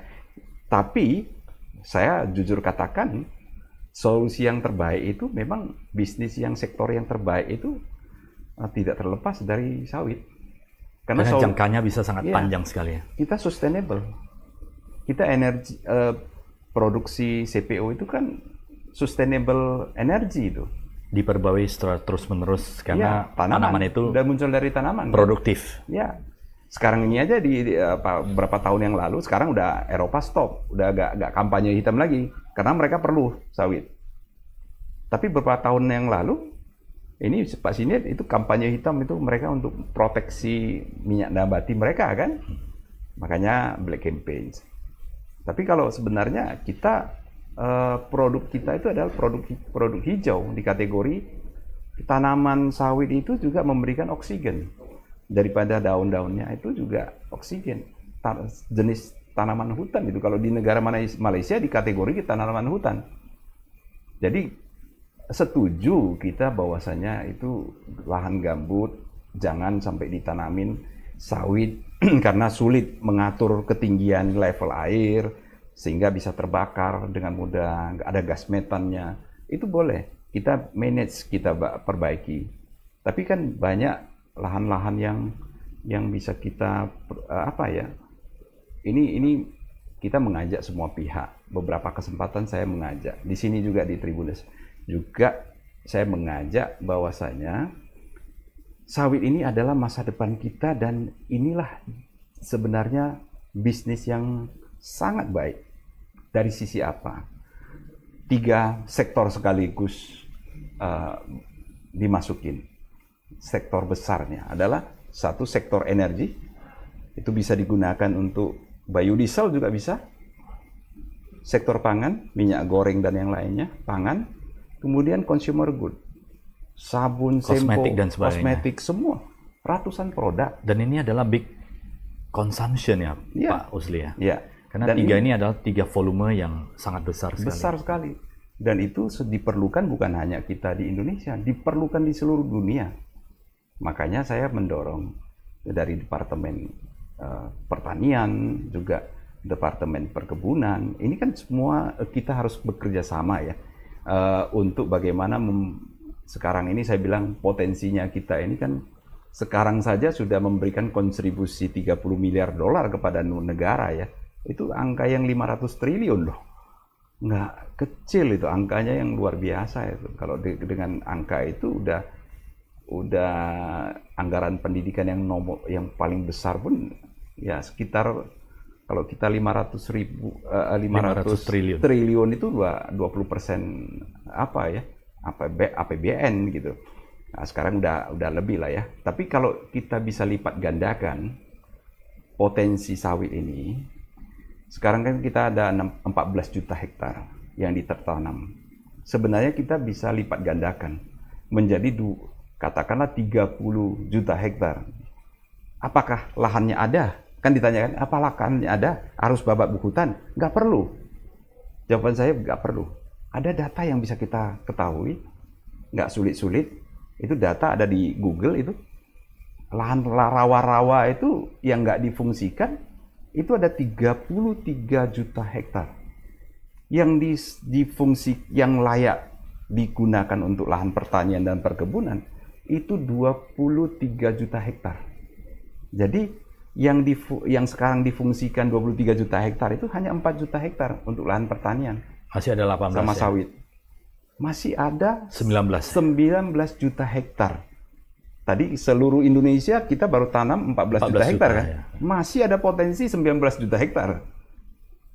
Tapi saya jujur katakan solusi yang terbaik itu memang bisnis yang sektor yang terbaik itu tidak terlepas dari sawit. Karena jangkanya bisa sangat panjang sekali ya. Kita sustainable. Kita energi produksi CPO itu kan sustainable energy itu. Diperbarui secara terus-menerus karena ya, tanaman itu udah muncul dari tanaman. Produktif. Ya. Sekarang ini aja beberapa tahun yang lalu sekarang udah Eropa stop, udah agak kampanye hitam lagi karena mereka perlu sawit. Tapi beberapa tahun yang lalu ini Pak Sinit itu kampanye hitam itu mereka untuk proteksi minyak nabati mereka kan. Makanya Black Campaign. Tapi kalau sebenarnya kita produk kita itu adalah produk hijau di kategori tanaman sawit itu juga memberikan oksigen. Daripada daun-daunnya itu juga oksigen. Jenis tanaman hutan itu kalau di negara Malaysia di kategori tanaman hutan. Jadi setuju kita bahwasanya itu lahan gambut jangan sampai ditanamin sawit karena sulit mengatur ketinggian level air sehingga bisa terbakar dengan mudah, nggak ada gas metannya. Itu boleh kita manage, kita perbaiki. Tapi kan banyak lahan-lahan yang bisa kita ini kita mengajak semua pihak. Beberapa kesempatan saya mengajak di sini juga di Tribunnews juga saya mengajak bahwasanya sawit ini adalah masa depan kita dan inilah sebenarnya bisnis yang sangat baik. Dari sisi apa? 3 sektor sekaligus dimasukin. Sektor besarnya adalah satu sektor energi, itu bisa digunakan untuk biodiesel juga bisa. Sektor pangan, minyak goreng dan yang lainnya, pangan. Kemudian consumer good, sabun, kosmetik sempo, dan sebagainya. Kosmetik semua, ratusan produk. Dan ini adalah big consumption ya, Pak Usli ya. Ya. Karena dan ini adalah 3 volume yang sangat besar sekali. Besar sekali. Dan itu diperlukan bukan hanya kita di Indonesia, diperlukan di seluruh dunia. Makanya saya mendorong dari Departemen pertanian, juga Departemen Perkebunan. Ini kan semua kita harus bekerja sama ya, untuk bagaimana sekarang ini saya bilang potensinya kita ini kan sekarang saja sudah memberikan kontribusi 30 miliar dolar kepada negara ya. Itu angka yang 500 triliun loh. Nggak kecil itu, angkanya yang luar biasa itu. Kalau dengan angka itu udah anggaran pendidikan yang paling besar pun ya sekitar, kalau kita 500 triliun itu 20% APBN gitu. Nah, sekarang udah lebih lah ya. Tapi kalau kita bisa lipat gandakan potensi sawit ini, sekarang kan kita ada 14 juta hektar yang ditertanam. Sebenarnya kita bisa lipat gandakan menjadi katakanlah 30 juta hektar. Apakah lahannya ada? Kan ditanyakan, apa lahannya ada? Harus babak hutan? Nggak perlu. Jawaban saya nggak perlu. Ada data yang bisa kita ketahui, nggak sulit-sulit. Itu data ada di Google itu. Lahan rawa-rawa itu yang nggak difungsikan, itu ada 33 juta hektar. Yang yang layak digunakan untuk lahan pertanian dan perkebunan, itu 23 juta hektar. Jadi yang sekarang difungsikan 23 juta hektar itu hanya 4 juta hektar untuk lahan pertanian. Masih ada 18 sama ya? Sawit. Masih ada 19 juta hektar. Tadi seluruh Indonesia kita baru tanam 14 juta hektar kan? Ya. Masih ada potensi 19 juta hektar.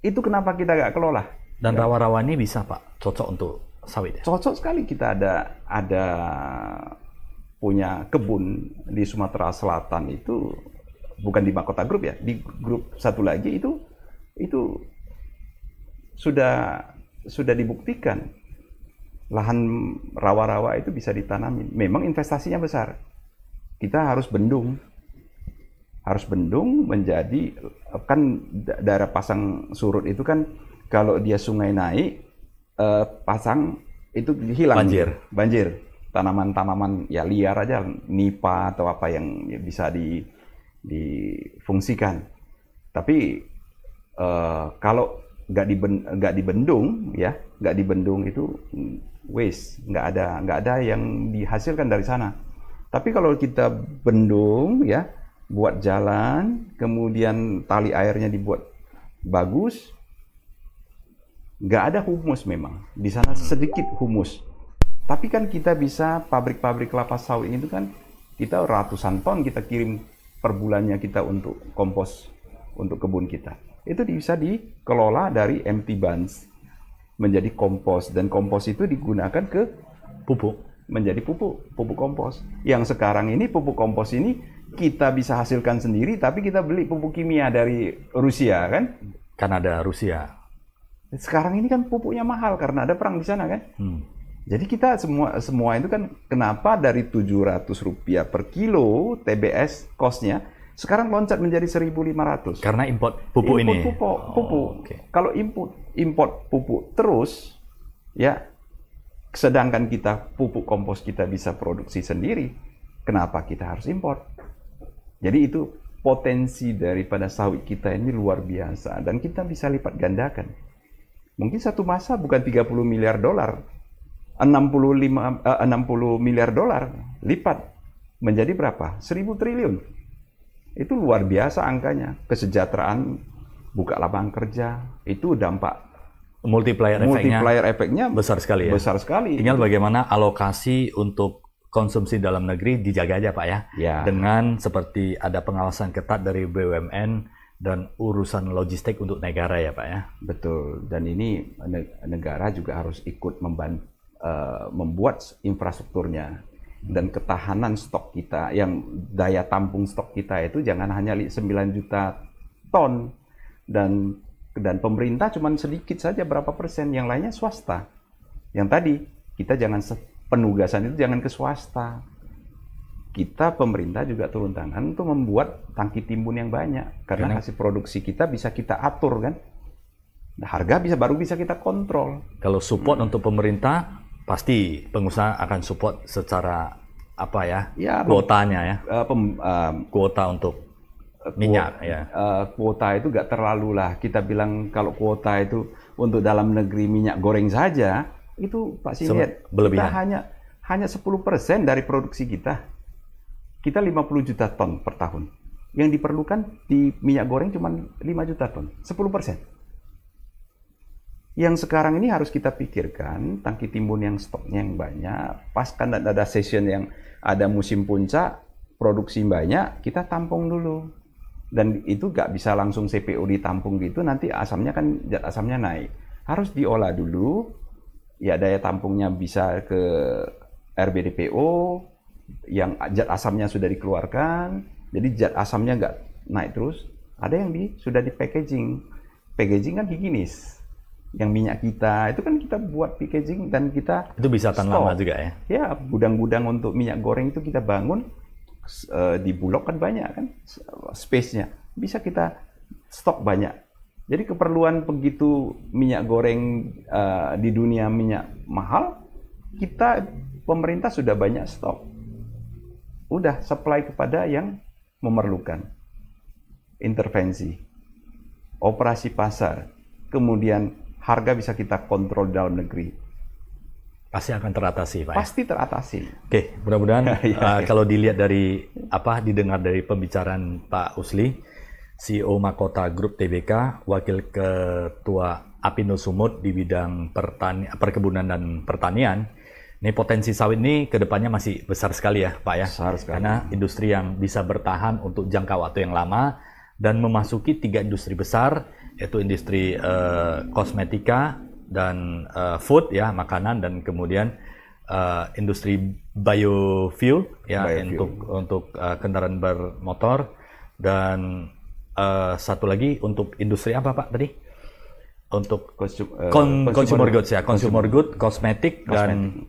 Itu kenapa kita nggak kelola? Dan rawa-rawa ini bisa Pak, cocok untuk sawit ya? Cocok sekali. Kita ada punya kebun di Sumatera Selatan itu, bukan di Mahkota Group ya, di grup satu lagi itu sudah dibuktikan lahan rawa-rawa itu bisa ditanami. Memang investasinya besar. Kita harus bendung menjadi, kan daerah pasang surut itu kan kalau dia sungai naik, pasang itu hilang. Banjir. Tanaman-tanaman ya liar aja, nipa atau apa yang bisa difungsikan. Tapi kalau nggak dibendung itu waste, nggak ada yang dihasilkan dari sana. Tapi kalau kita bendung ya, buat jalan, kemudian tali airnya dibuat bagus, nggak ada humus memang di sana, sedikit humus. Tapi kan kita bisa pabrik-pabrik kelapa sawit itu kan kita ratusan ton kita kirim per bulannya kita untuk kompos untuk kebun kita. Itu bisa dikelola dari empty bunch menjadi kompos, dan kompos itu digunakan ke pupuk, menjadi pupuk kompos. Yang sekarang ini pupuk kompos ini kita bisa hasilkan sendiri, tapi kita beli pupuk kimia dari Rusia kan? Kanada, Rusia. Sekarang ini kan pupuknya mahal karena ada perang di sana kan? Jadi kita semua itu kan kenapa dari Rp700 per kilo TBS cost-nya sekarang loncat menjadi 1.500. Karena import pupuk ini. Pupuk. Okay. Kalau import pupuk terus, ya, sedangkan kita pupuk kompos kita bisa produksi sendiri, kenapa kita harus import? Jadi itu potensi daripada sawit kita ini luar biasa, dan kita bisa lipat gandakan. Mungkin satu masa bukan 30 miliar dolar, 60 miliar dolar lipat menjadi berapa? 1.000 triliun. Itu luar biasa angkanya. Kesejahteraan, buka lapangan kerja, itu dampak multiplier efeknya besar sekali ya. Besar sekali. Tinggal bagaimana alokasi untuk konsumsi dalam negeri dijaga aja Pak ya. Ya. Dengan seperti ada pengawasan ketat dari BUMN dan urusan logistik untuk negara ya Pak ya. Betul. Dan ini negara juga harus ikut membuat infrastrukturnya. Dan ketahanan stok kita, yang daya tampung stok kita itu jangan hanya 9 juta ton, dan pemerintah cuma sedikit saja, berapa persen, yang lainnya swasta. Yang tadi kita jangan penugasan itu jangan ke swasta. Kita pemerintah juga turun tangan untuk membuat tangki timbun yang banyak, karena hasil produksi kita bisa kita atur kan. Nah, harga baru bisa kita kontrol. Kalau support untuk pemerintah, pasti pengusaha akan support secara apa ya, kuotanya ya, kuota untuk minyak ya. Kuota itu nggak terlalu lah. Kita bilang kalau kuota itu untuk dalam negeri minyak goreng saja, itu Pak Sigit, kita hanya 10% dari produksi kita. Kita 50 juta ton per tahun. Yang diperlukan di minyak goreng cuma 5 juta ton, 10%. Yang sekarang ini harus kita pikirkan, tangki timbun yang stoknya yang banyak, pas kan ada session yang ada musim puncak, produksi banyak, kita tampung dulu. Dan itu nggak bisa langsung CPO ditampung gitu, nanti asamnya kan, zat asamnya naik. Harus diolah dulu, ya daya tampungnya bisa ke RBDPO, yang zat asamnya sudah dikeluarkan, jadi zat asamnya nggak naik terus. Ada yang sudah di packaging. Packaging kan higienis. Yang minyak kita itu kan kita buat packaging dan kita itu bisa tahan lama juga ya. Ya, gudang-gudang untuk minyak goreng itu kita bangun di Bulog kan banyak kan space-nya. Bisa kita stok banyak. Jadi keperluan begitu minyak goreng di dunia minyak mahal, pemerintah sudah banyak stok. Udah supply kepada yang memerlukan. Intervensi. Operasi pasar. Kemudian harga bisa kita kontrol dalam negeri. Pasti akan teratasi, Pak. Pasti teratasi. Oke, mudah-mudahan kalau dilihat dari didengar dari pembicaraan Pak Usli, CEO Makota Group Tbk, Wakil Ketua Apindo Sumut di bidang perkebunan dan pertanian, ini potensi sawit ini kedepannya masih besar sekali ya, Pak ya. Besar sekali. Karena industri yang bisa bertahan untuk jangka waktu yang lama dan memasuki 3 industri besar, yaitu industri kosmetika dan food ya, makanan, dan kemudian industri biofuel ya, untuk kendaraan bermotor, dan satu lagi untuk industri apa Pak tadi? Untuk consumer goods ya, consumer good, kosmetik dan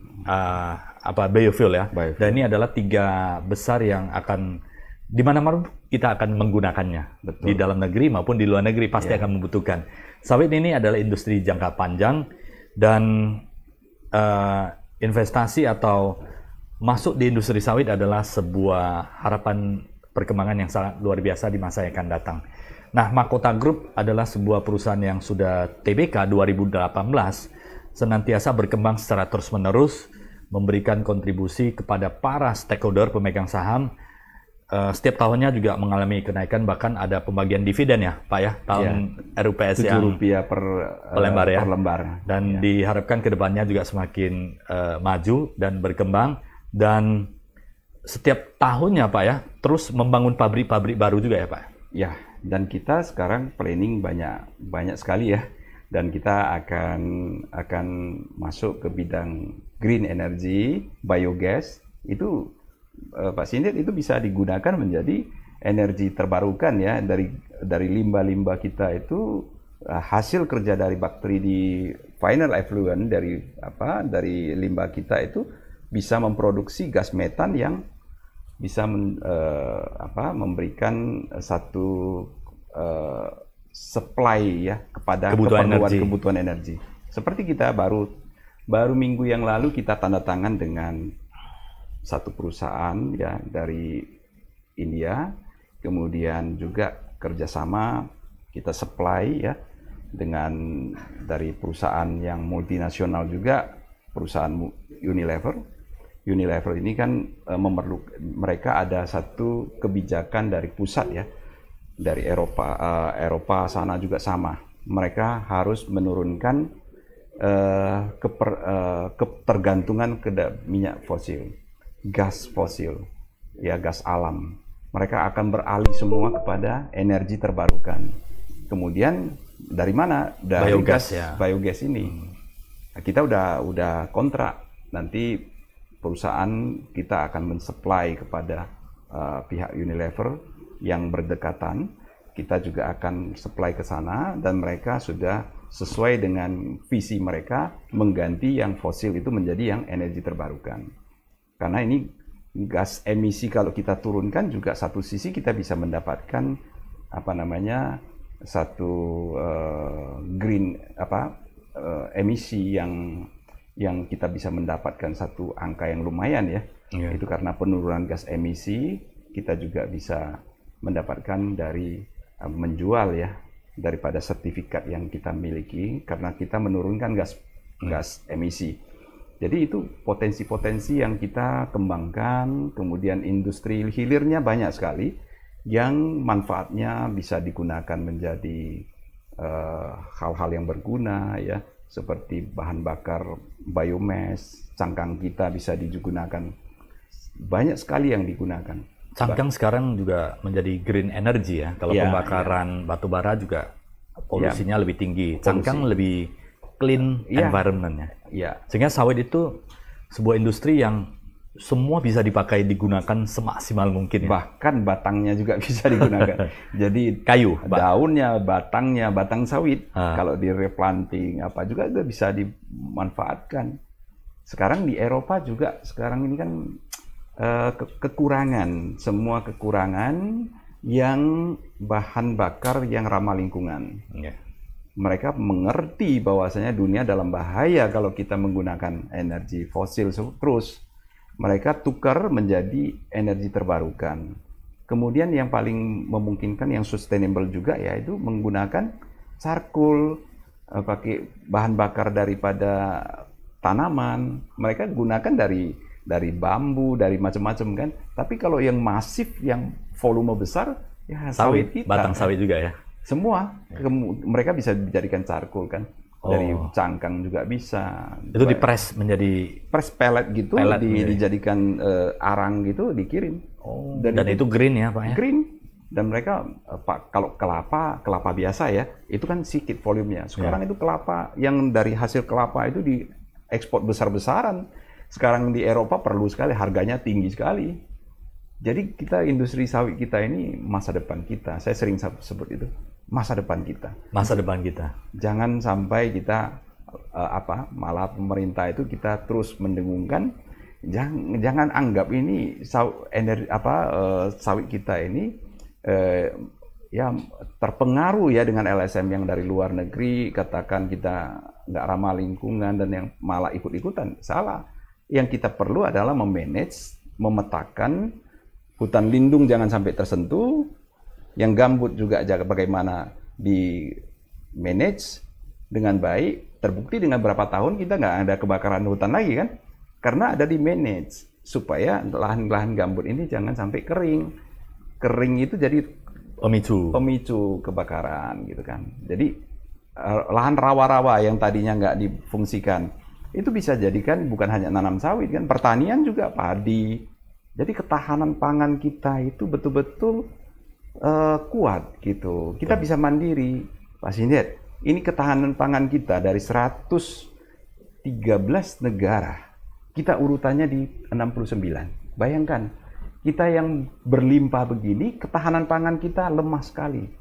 biofuel ya. Biofuel. Dan ini adalah 3 besar yang akan di mana-mana kita akan menggunakannya. Betul. Di dalam negeri maupun di luar negeri pasti akan membutuhkan. Sawit ini adalah industri jangka panjang dan investasi atau masuk di industri sawit adalah sebuah harapan perkembangan yang sangat luar biasa di masa yang akan datang. Nah, Makota Group adalah sebuah perusahaan yang sudah TBK 2018 senantiasa berkembang secara terus-menerus, memberikan kontribusi kepada para stakeholder pemegang saham. Setiap tahunnya juga mengalami kenaikan, bahkan ada pembagian dividen ya Pak ya, tahun RUPS yang Rp7 per lembar ya. Per lembar. Dan diharapkan kedepannya juga semakin maju dan berkembang, dan setiap tahunnya Pak ya terus membangun pabrik-pabrik baru juga ya Pak. Ya, dan kita sekarang planning banyak sekali ya, dan kita akan masuk ke bidang green energy, biogas. Itu Pak Sindir, itu bisa digunakan menjadi energi terbarukan ya, dari limbah-limbah kita itu, hasil kerja dari bakteri di final effluent dari limbah kita itu bisa memproduksi gas metan yang bisa memberikan satu supply ya kepada kebutuhan energi. Seperti kita baru minggu yang lalu kita tanda tangan dengan satu perusahaan ya dari India, kemudian juga kerjasama kita supply ya dengan dari perusahaan yang multinasional juga, perusahaan Unilever. Unilever ini kan mereka ada satu kebijakan dari pusat ya, dari Eropa sana juga sama. Mereka harus menurunkan ketergantungan ke minyak fosil. Gas fosil, ya gas alam. Mereka akan beralih semua kepada energi terbarukan. Kemudian dari mana? Dari biogas ini. Nah, kita udah kontrak. Nanti perusahaan kita akan mensuplai kepada pihak Unilever yang berdekatan. Kita juga akan supply ke sana, dan mereka sudah sesuai dengan visi mereka mengganti yang fosil itu menjadi yang energi terbarukan. Karena ini gas emisi kalau kita turunkan juga satu sisi kita bisa mendapatkan satu green emisi yang kita bisa mendapatkan satu angka yang lumayan ya. Itu karena penurunan gas emisi kita juga bisa mendapatkan dari menjual ya daripada sertifikat yang kita miliki karena kita menurunkan gas emisi. Jadi itu potensi-potensi yang kita kembangkan, kemudian industri hilirnya banyak sekali yang manfaatnya bisa digunakan menjadi hal-hal yang berguna ya, seperti bahan bakar biomass, cangkang kita bisa digunakan. Banyak sekali yang digunakan. Cangkang sekarang juga menjadi green energy ya. Kalau pembakaran batu bara juga polusinya lebih tinggi. Cangkang lebih clean environment-nya. Sehingga sawit itu sebuah industri yang semua bisa dipakai, digunakan semaksimal mungkin. Bahkan batangnya juga bisa digunakan. Jadi kayu, daunnya, batangnya, batang sawit kalau di replanting apa juga bisa dimanfaatkan. Sekarang di Eropa juga sekarang ini kan kekurangan, semua kekurangan yang bahan bakar yang ramah lingkungan. Mereka mengerti bahwasanya dunia dalam bahaya kalau kita menggunakan energi fosil terus. Mereka tukar menjadi energi terbarukan. Kemudian yang paling memungkinkan, yang sustainable juga yaitu menggunakan charcoal, pakai bahan bakar daripada tanaman. Mereka gunakan dari bambu, dari macam-macam kan. Tapi kalau yang masif, yang volume besar, ya sawit kita. Batang sawit juga ya? Semua. Mereka bisa dijadikan charcoal kan. Dari cangkang juga bisa. Itu dipres menjadi press pellet gitu, dijadikan arang gitu, dikirim. Dan itu green ya Pak ya? Green. Dan mereka kalau kelapa biasa ya, itu kan sedikit volumenya. Sekarang itu kelapa yang dari hasil kelapa itu diekspor besar-besaran. Sekarang di Eropa perlu sekali, harganya tinggi sekali. Jadi kita industri sawit kita ini masa depan kita. Saya sering sebut itu masa depan kita. Masa depan kita. Jangan sampai kita malah pemerintah itu kita terus mendengungkan. Jangan anggap ini sawit kita ini ya terpengaruh ya dengan LSM yang dari luar negeri, katakan kita nggak ramah lingkungan dan yang malah ikut-ikutan. Salah. Yang kita perlu adalah memanage, memetakan hutan lindung jangan sampai tersentuh, yang gambut juga jaga bagaimana di manage dengan baik. Terbukti dengan berapa tahun kita nggak ada kebakaran hutan lagi kan, karena ada di manage supaya lahan-lahan gambut ini jangan sampai kering. Kering itu jadi pemicu kebakaran gitu kan. Jadi lahan rawa-rawa yang tadinya nggak difungsikan itu bisa jadikan bukan hanya nanam sawit kan, pertanian juga padi. Jadi ketahanan pangan kita itu betul-betul kuat gitu. Kita bisa mandiri. Pak Sindet, ini ketahanan pangan kita dari 113 negara. Kita urutannya di 69. Bayangkan, kita yang berlimpah begini, ketahanan pangan kita lemah sekali.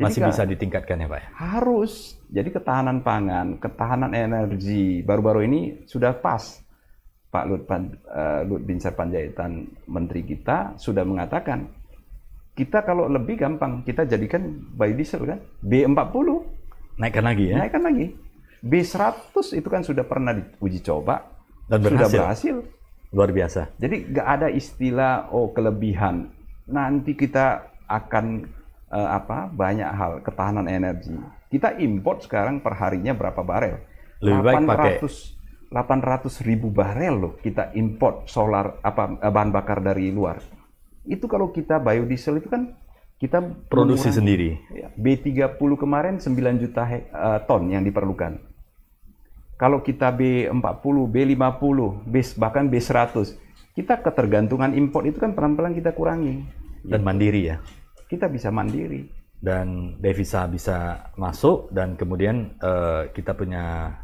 Masih bisa ditingkatkan ya Pak? Harus. Jadi ketahanan pangan, ketahanan energi, baru-baru ini sudah pas. Pak Lut Binsar Panjaitan, Menteri kita, sudah mengatakan, kita kalau lebih gampang, kita jadikan biodiesel kan, B40. Naikkan lagi ya? Naikkan lagi. B100 itu kan sudah pernah diuji coba. Dan sudah berhasil. Luar biasa. Jadi nggak ada istilah, kelebihan. Nanti kita akan banyak hal, ketahanan energi. Kita import sekarang perharinya berapa barel? Lebih baik pakai 800.000 barel loh kita import bahan bakar dari luar. Itu kalau kita biodiesel itu kan kita produksi sendiri. B30 kemarin 9 juta ton yang diperlukan. Kalau kita B40, B50, bahkan B100, kita ketergantungan import itu kan pelan-pelan kita kurangi. Dan mandiri ya? Kita bisa mandiri. Dan devisa bisa masuk, dan kemudian kita punya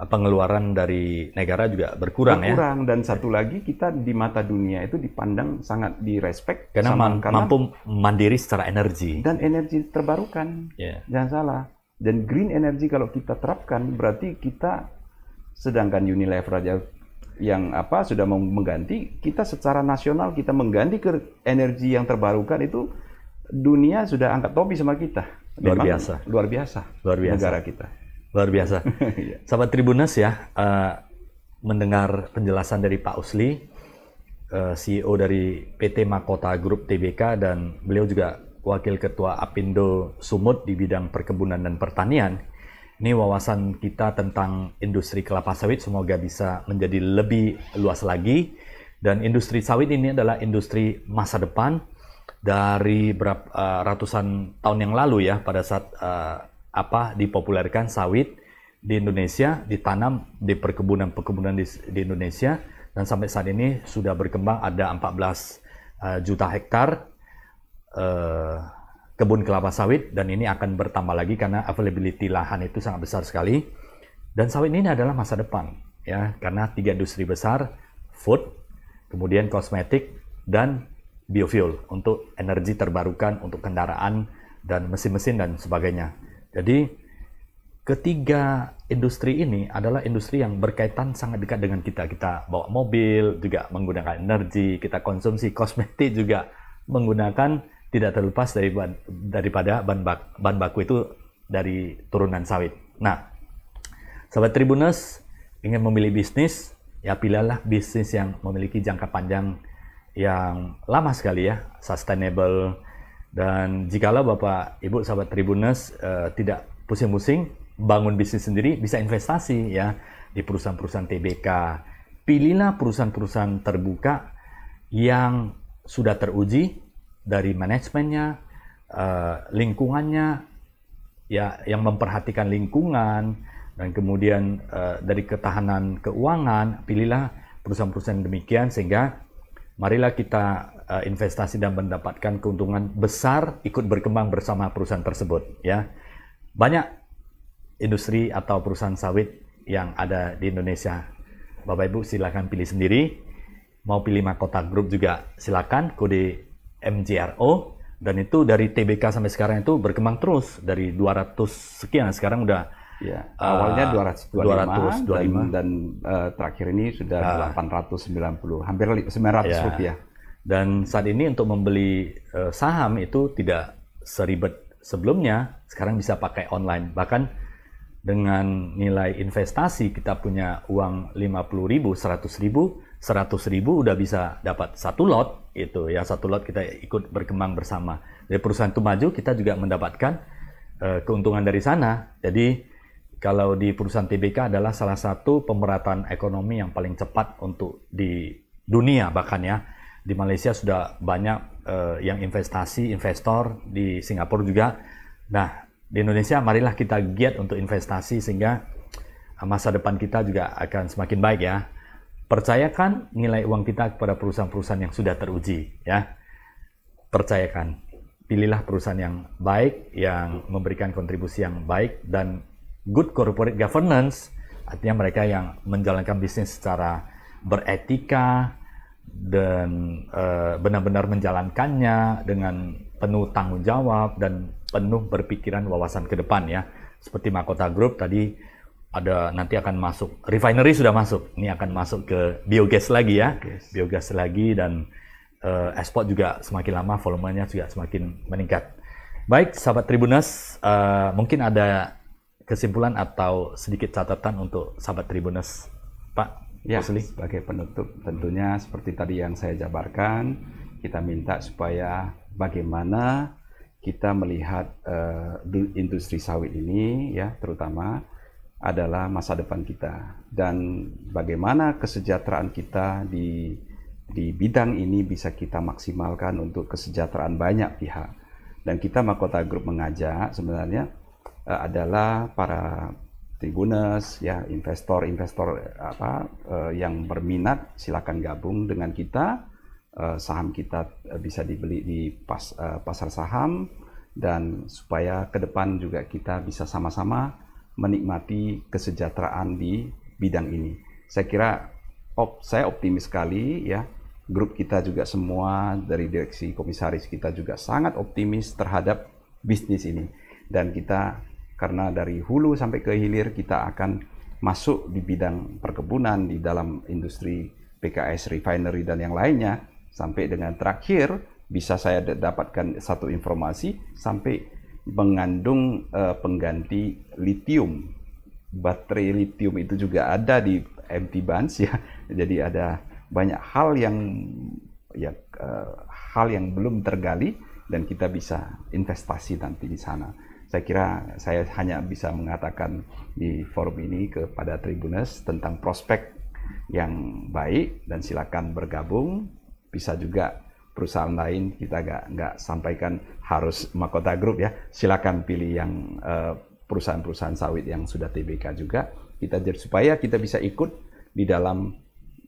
pengeluaran dari negara juga berkurang ya? Berkurang, dan satu lagi kita di mata dunia itu dipandang sangat direspek. Karena mampu mandiri secara energi. Dan energi terbarukan, jangan salah. Dan green energy kalau kita terapkan, berarti kita, sedangkan Unilever aja yang sudah mengganti, kita secara nasional kita mengganti ke energi yang terbarukan itu, dunia sudah angkat topi sama kita. Luar biasa. Luar biasa. Luar biasa. Negara kita. Luar biasa. Sahabat Tribuners ya, mendengar penjelasan dari Pak Usli, CEO dari PT Makota Group Tbk, dan beliau juga Wakil Ketua Apindo Sumut di bidang perkebunan dan pertanian. Ini wawasan kita tentang industri kelapa sawit semoga bisa menjadi lebih luas lagi. Dan industri sawit ini adalah industri masa depan. Dari ratusan tahun yang lalu ya, pada saat dipopulerkan sawit di Indonesia, ditanam di perkebunan-perkebunan di Indonesia, dan sampai saat ini sudah berkembang ada 14 juta hektar kebun kelapa sawit, dan ini akan bertambah lagi karena availability lahan itu sangat besar sekali. Dan sawit ini adalah masa depan ya, karena 3 industri besar, food, kemudian kosmetik, dan biofuel untuk energi terbarukan untuk kendaraan dan mesin-mesin dan sebagainya. Jadi ketiga industri ini adalah industri yang berkaitan sangat dekat dengan kita. Kita bawa mobil juga menggunakan energi, kita konsumsi kosmetik juga menggunakan, tidak terlepas daripada bahan baku itu dari turunan sawit. Nah, sahabat Tribuners, ingin memilih bisnis, ya pilihlah bisnis yang memiliki jangka panjang yang lama sekali ya, sustainable. Dan jikalau Bapak Ibu sahabat Tribuners tidak pusing-pusing bangun bisnis sendiri, bisa investasi ya di perusahaan-perusahaan TBK. Pilihlah perusahaan-perusahaan terbuka yang sudah teruji dari manajemennya, lingkungannya ya, yang memperhatikan lingkungan, dan kemudian dari ketahanan keuangan. Pilihlah perusahaan-perusahaan demikian, sehingga marilah kita investasi dan mendapatkan keuntungan besar, ikut berkembang bersama perusahaan tersebut ya. Banyak industri atau perusahaan sawit yang ada di Indonesia. Bapak Ibu silakan pilih sendiri. Mau pilih Makota Group juga silakan, kode MJRO, dan itu dari TBK sampai sekarang itu berkembang terus dari 200 sekian, sekarang udah ya, awalnya 225 dan terakhir ini sudah 890, hampir 900 ya. rupiah. Dan saat ini untuk membeli saham itu tidak seribet sebelumnya, sekarang bisa pakai online. Bahkan dengan nilai investasi kita punya uang 50.000, 100.000, 100.000 udah bisa dapat satu lot itu ya, satu lot kita ikut berkembang bersama. Dari perusahaan itu maju, kita juga mendapatkan keuntungan dari sana. Jadi kalau di perusahaan TBK adalah salah satu pemerataan ekonomi yang paling cepat untuk di dunia bahkan ya. Di Malaysia sudah banyak yang investor di Singapura juga. Nah, di Indonesia marilah kita giat untuk investasi sehingga masa depan kita juga akan semakin baik ya. Percayakan nilai uang kita kepada perusahaan-perusahaan yang sudah teruji ya. Percayakan. Pilihlah perusahaan yang baik, yang memberikan kontribusi yang baik, dan good corporate governance, artinya mereka yang menjalankan bisnis secara beretika dan benar-benar menjalankannya dengan penuh tanggung jawab dan penuh berpikiran wawasan ke depan ya. Seperti Makota Group tadi nanti akan masuk, refinery sudah masuk, ini akan masuk ke biogas lagi ya, biogas lagi, dan ekspor juga semakin lama volumenya juga semakin meningkat. Baik sahabat Tribuners, mungkin ada kesimpulan atau sedikit catatan untuk sahabat Tribuners, Pak? Ya, sebagai penutup tentunya seperti tadi yang saya jabarkan, kita minta supaya bagaimana kita melihat industri sawit ini ya, terutama adalah masa depan kita, dan bagaimana kesejahteraan kita di bidang ini bisa kita maksimalkan untuk kesejahteraan banyak pihak. Dan kita Makota Group mengajak sebenarnya adalah para Tribuners ya, investor yang berminat silakan gabung dengan kita. Saham kita bisa dibeli di pasar saham, dan supaya ke depan juga kita bisa sama-sama menikmati kesejahteraan di bidang ini. Saya kira saya optimis sekali ya. Grup kita juga semua dari direksi komisaris kita juga sangat optimis terhadap bisnis ini, dan kita karena dari hulu sampai ke hilir kita akan masuk di bidang perkebunan, di dalam industri PKS, refinery, dan yang lainnya, sampai dengan terakhir bisa saya dapatkan satu informasi sampai mengandung pengganti litium. Baterai litium itu juga ada di empty bunch ya, jadi ada banyak hal yang hal yang belum tergali dan kita bisa investasi nanti di sana. Saya kira saya hanya bisa mengatakan di forum ini kepada Tribuners tentang prospek yang baik dan silakan bergabung. Bisa juga perusahaan lain, kita nggak sampaikan harus Mahkota Group ya. Silakan pilih yang perusahaan-perusahaan sawit yang sudah TBK juga. Supaya kita bisa ikut di dalam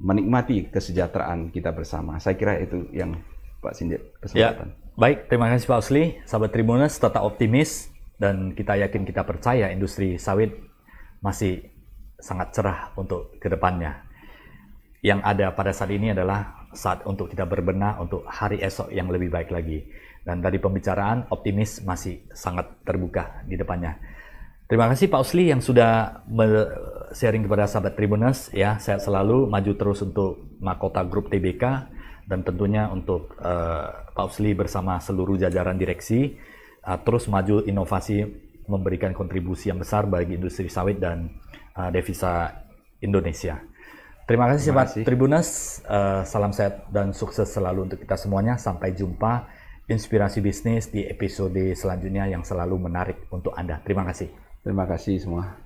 menikmati kesejahteraan kita bersama. Saya kira itu yang Pak Sindir kesempatan. Ya, baik, terima kasih Pak Osli. Sahabat Tribuners, tetap optimis dan kita yakin, kita percaya industri sawit masih sangat cerah untuk kedepannya. Yang ada pada saat ini adalah saat untuk kita berbenah untuk hari esok yang lebih baik lagi. Dan dari pembicaraan, optimis masih sangat terbuka di depannya. Terima kasih Pak Osli yang sudah sharing kepada sahabat Tribuners. Ya, sehat selalu, maju terus untuk Mahkota Group TBK dan tentunya untuk Pak Osli bersama seluruh jajaran direksi terus maju inovasi, memberikan kontribusi yang besar bagi industri sawit dan devisa Indonesia. Terima kasih sahabat Tribuners, salam sehat dan sukses selalu untuk kita semuanya. Sampai jumpa inspirasi bisnis di episode selanjutnya yang selalu menarik untuk Anda. Terima kasih. Terima kasih semua.